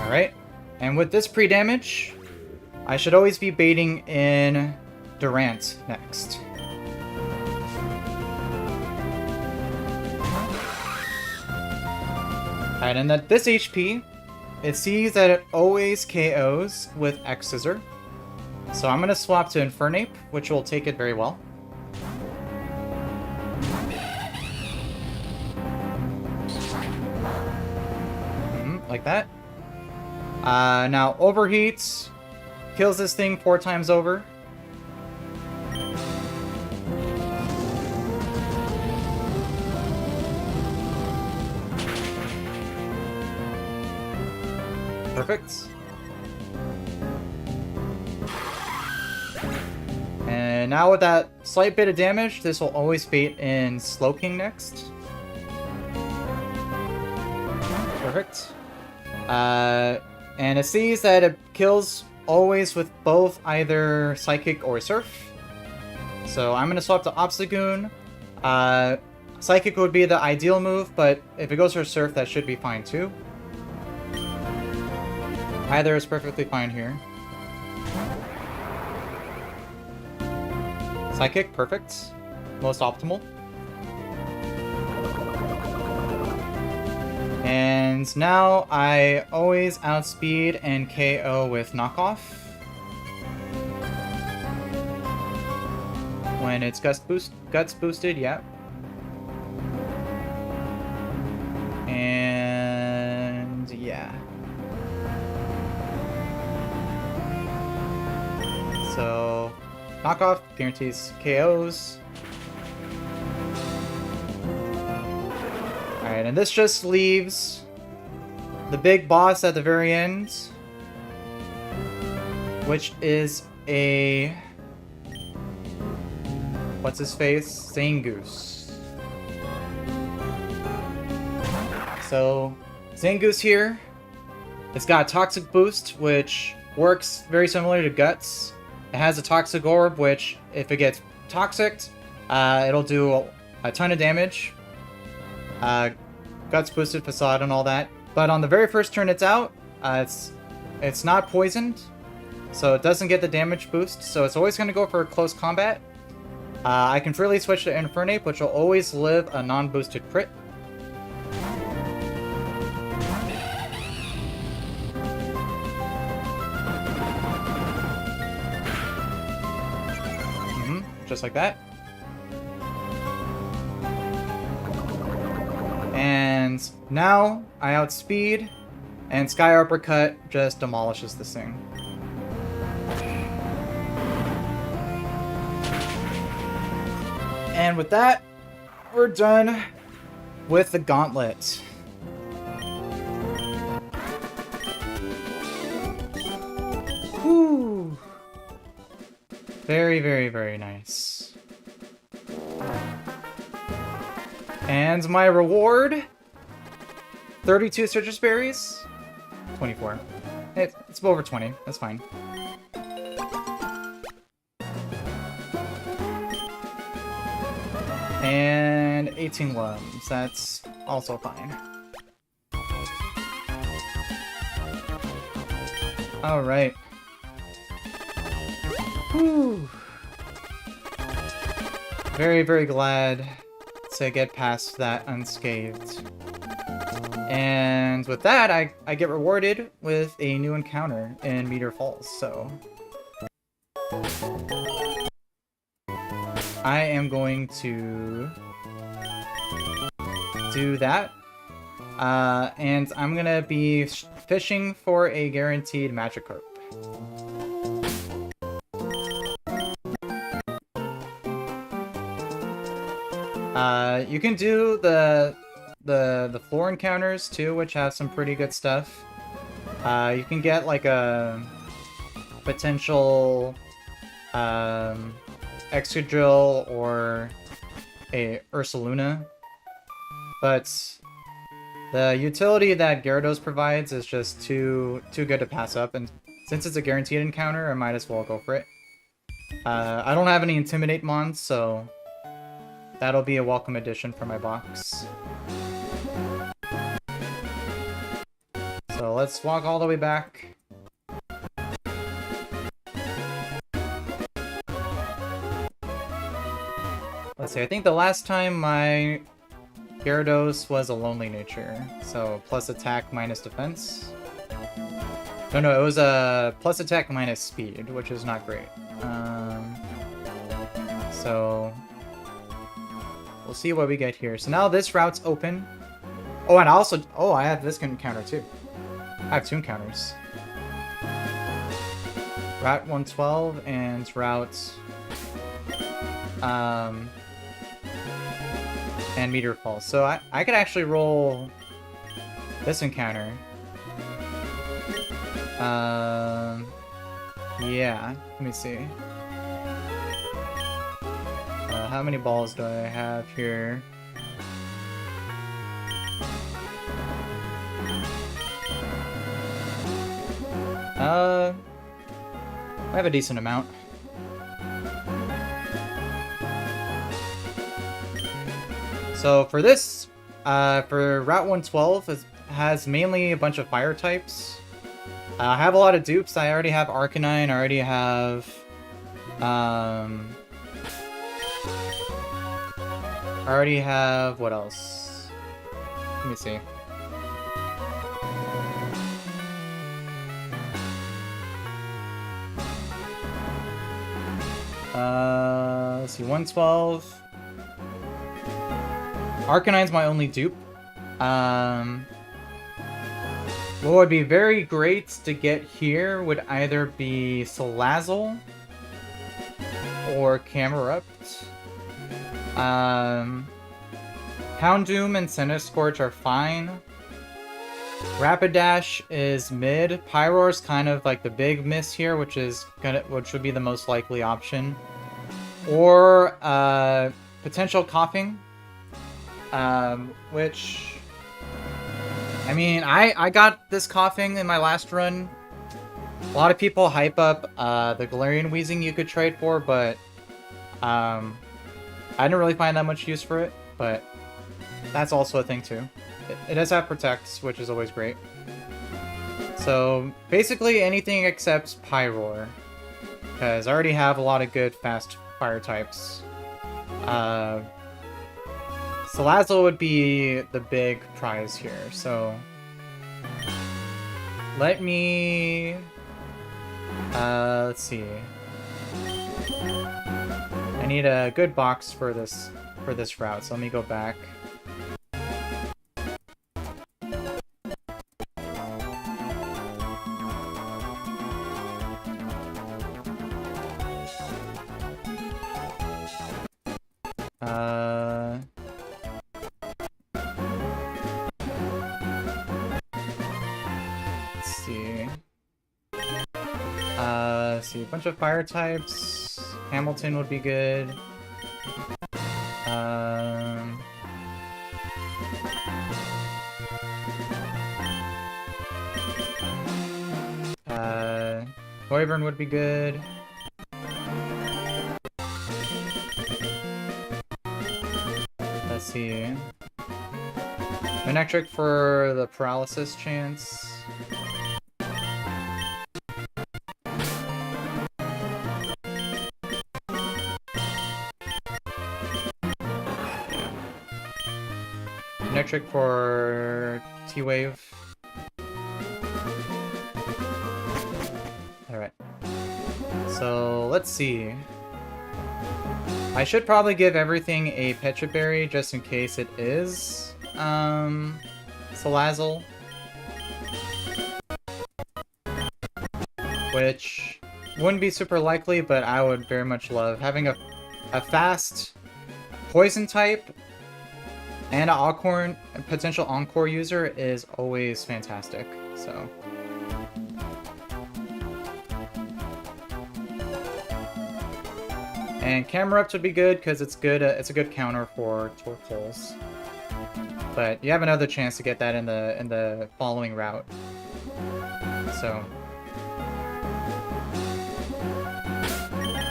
Alright, and with this pre-damage, I should always be baiting in Durant next. Alright, and at this HP, it sees that it always KOs with X Scissor. So I'm going to swap to Infernape, which will take it very well. Like that. Now, Overheat kills this thing 4 times over. Perfect. And now with that slight bit of damage, this will always bait in Slowking next. Perfect. And it sees that it kills always with both either Psychic or Surf. So I'm going to swap to Obstagoon. Psychic would be the ideal move, but if it goes for Surf, that should be fine too. Either is perfectly fine here. Psychic, perfect. Most optimal. And now I always outspeed and KO with knockoff. When it's guts boosted, yeah. And yeah. So knockoff guarantees KOs. Alright, and this just leaves the big boss at the very end, which is a... what's his face? Zangoose. So, Zangoose here. It's got a Toxic Boost, which works very similar to Guts. It has a Toxic Orb, which, if it gets toxic, it'll do a ton of damage. Guts boosted, Facade, and all that. But on the very first turn it's out, it's not poisoned, so it doesn't get the damage boost, so it's always going to go for close combat. I can freely switch to Infernape, which will always live a non-boosted crit. Just like that. And now I outspeed, and Sky Uppercut just demolishes this thing. And with that, we're done with the Gauntlet. Whew. Very, very, very nice. And my reward, 32 citrus berries, 24. It's over 20, that's fine. And 18 worms, that's also fine. Alright. Whew. Very, very glad to get past that unscathed. And with that, I get rewarded with a new encounter in Meteor Falls, so... I am going to do that. And I'm gonna be fishing for a guaranteed Magikarp. You can do the floor encounters too, which have some pretty good stuff. You can get like a potential Excadrill or a Ursaluna, but the utility that Gyarados provides is just too good to pass up, and since it's a guaranteed encounter, I might as well go for it. I don't have any Intimidate mons, so that'll be a welcome addition for my box. So let's walk all the way back. Let's see, I think the last time my Gyarados was a Lonely Nature, so plus attack minus defense. No, it was a plus attack minus speed, which is not great. So we'll see what we get here. So now this route's open. Oh, and also, I have this encounter too. I have two encounters. Route 112 and Route and Meteor Falls. So I could actually roll this encounter. Yeah, let me see. How many balls do I have here? I have a decent amount. So for this, for Route 112, it has mainly a bunch of fire types. I have a lot of dupes. I already have Arcanine, I already have... I already have... what else? Let me see. Let's see, 112. Arcanine's my only dupe. What would be very great to get here would either be Salazzle or Camerupt. Houndoom and Centiskorch are fine. Rapidash is mid. Pyroar's kind of like the big miss here, which would be the most likely option. Or potential Coughing, which, I mean, I got this Coughing in my last run. A lot of people hype up the Galarian Weezing you could trade for, but I didn't really find that much use for it, but that's also a thing too. It does have Protect, which is always great. So basically anything except Pyroar, because I already have a lot of good fast fire types. Salazzle would be the big prize here, so let me let's see. I need a good box for this route, so let me go back. Let's see, a bunch of fire types. Hamilton would be good. Wyvern would be good. Let's see. Manectric for the paralysis chance. Manectric for T-Wave. Alright. So, let's see. I should probably give everything a Petra Berry just in case it is Salazzle. Which wouldn't be super likely, but I would very much love having a fast poison type and a potential Encore user is always fantastic, so. And Camerupt would be good because it's good. It's a good counter for Torkoals. But you have another chance to get that in the following route. So.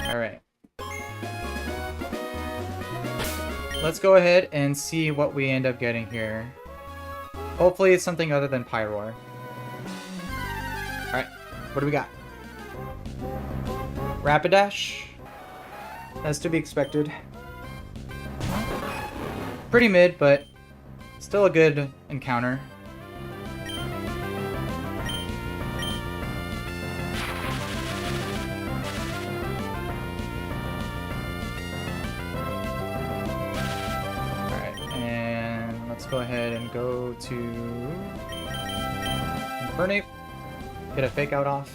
All right. Let's go ahead and see what we end up getting here. Hopefully it's something other than Pyroar. Alright, what do we got? Rapidash. That's to be expected. Pretty mid, but still a good encounter. Go ahead and go to Infernape, get a Fake Out off.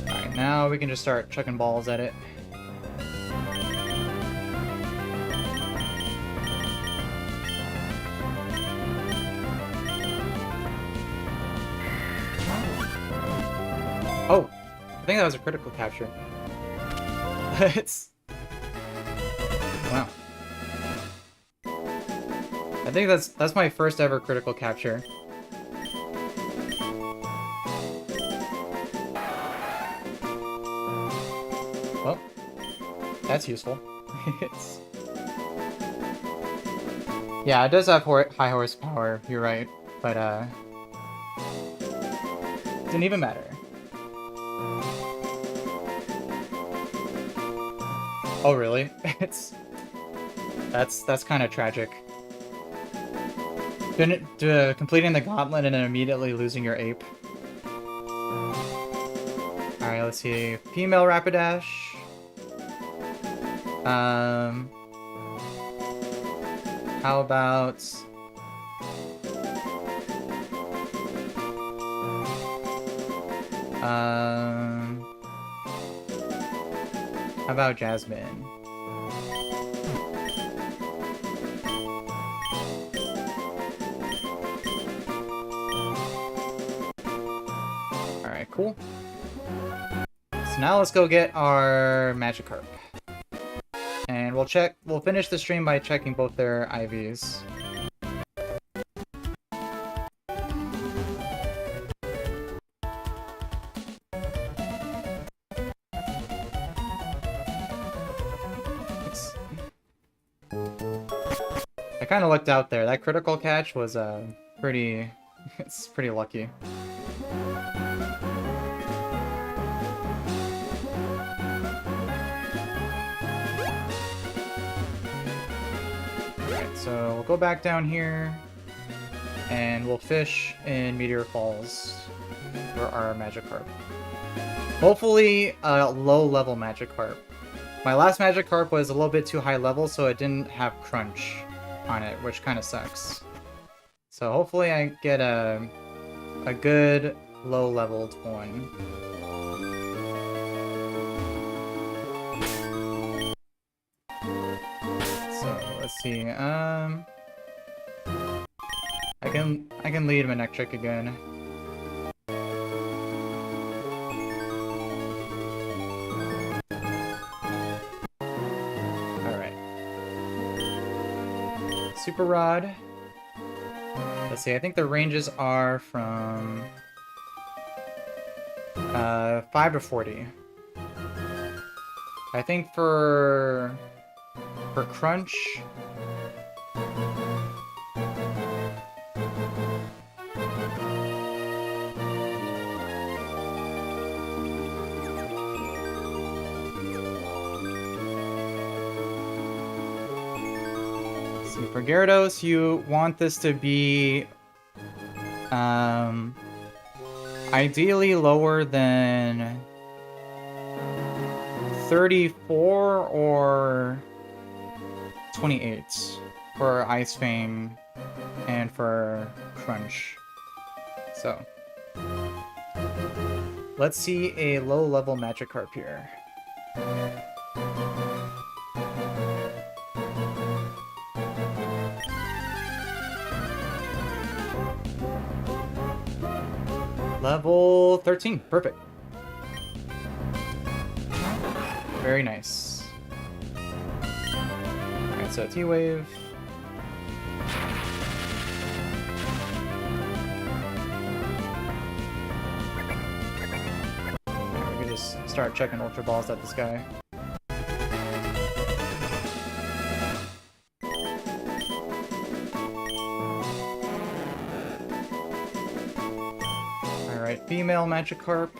Alright, now we can just start chucking balls at it. Oh, I think that was a critical capture. It's... Wow. I think that's my first ever critical capture. Well, that's useful. It's... Yeah, it does have high horsepower, you're right, but didn't even matter. Oh, really? That's kind of tragic. Completing the gauntlet and then immediately losing your ape. Alright, let's see. Female Rapidash. How about... How about Jasmine? Alright, cool. So now let's go get our Magikarp. And we'll finish the stream by checking both their IVs. I kind of looked out there. That critical catch was pretty... it's pretty lucky. Alright, so we'll go back down here, and we'll fish in Meteor Falls for our Magikarp. Hopefully, a low-level Magikarp. My last Magikarp was a little bit too high level, so it didn't have Crunch on it, which kind of sucks. So hopefully I get a good low-leveled one. So let's see. I can lead Manectric again. Super Rod. Let's see, I think the ranges are from 5 to 40. I think for Crunch, for Gyarados, you want this to be ideally lower than 34 or 28 for Ice Fang and for Crunch. So let's see a low-level Magikarp here. Level 13, perfect. Very nice. Alright, so T-Wave. We can just start checking Ultra Balls at this guy. Female Magikarp.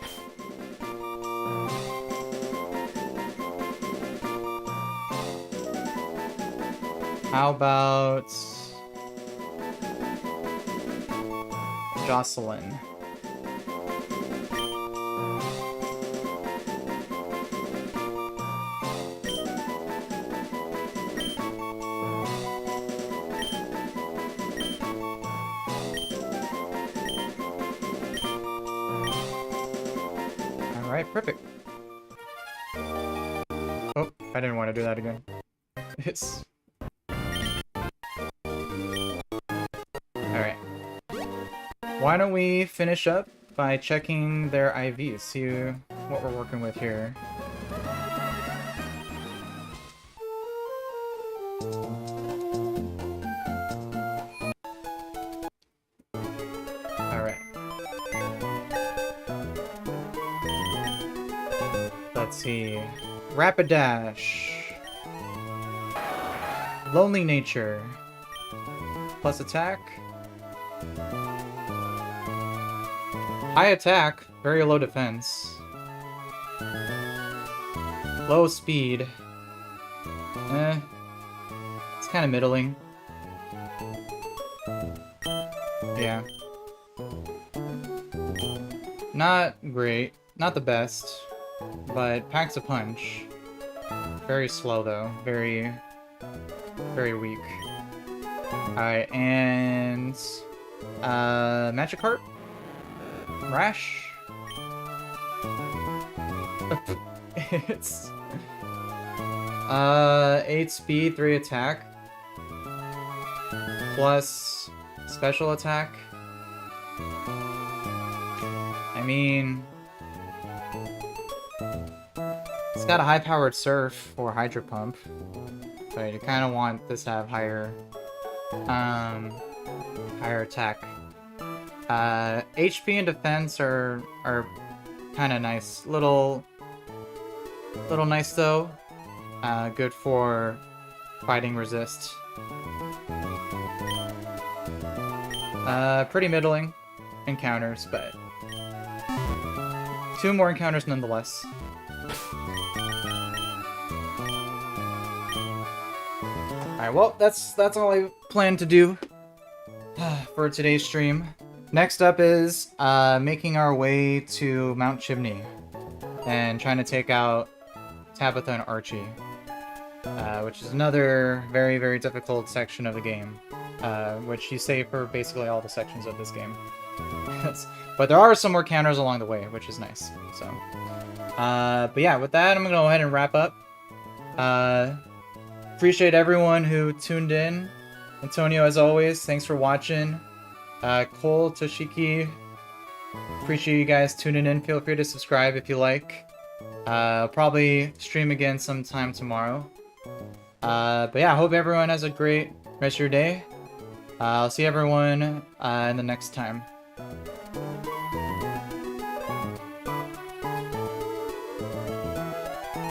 How about Jocelyn? Alright, perfect. Oh, I didn't want to do that again. It's... Alright. Why don't we finish up by checking their IVs, see what we're working with here. Let's see. Rapidash. Lonely Nature. Plus attack. High attack, very low defense. Low speed. It's kind of middling. Yeah. Not great. Not the best. But packs a punch. Very slow, though. Very, very weak. Alright, and... Magikarp? Rash? It's... 8 speed, 3 attack. Plus special attack. I mean... It's got a high-powered Surf or Hydro Pump. But you kind of want this to have higher... higher attack. HP and defense are kind of nice. Little nice though. Good for fighting resist. Pretty middling encounters, but 2 more encounters nonetheless. Alright, well, that's all I plan to do for today's stream. Next up is making our way to Mount Chimney and trying to take out Tabitha and Archie, which is another very, very difficult section of the game, which you say for basically all the sections of this game. But there are some more counters along the way, which is nice. So, but yeah, with that, I'm gonna go ahead and wrap up. Appreciate everyone who tuned in. Antonio, as always, thanks for watching. Cole, Toshiki, appreciate you guys tuning in. Feel free to subscribe if you like. I'll probably stream again sometime tomorrow. But yeah, I hope everyone has a great rest of your day. I'll see everyone in the next time.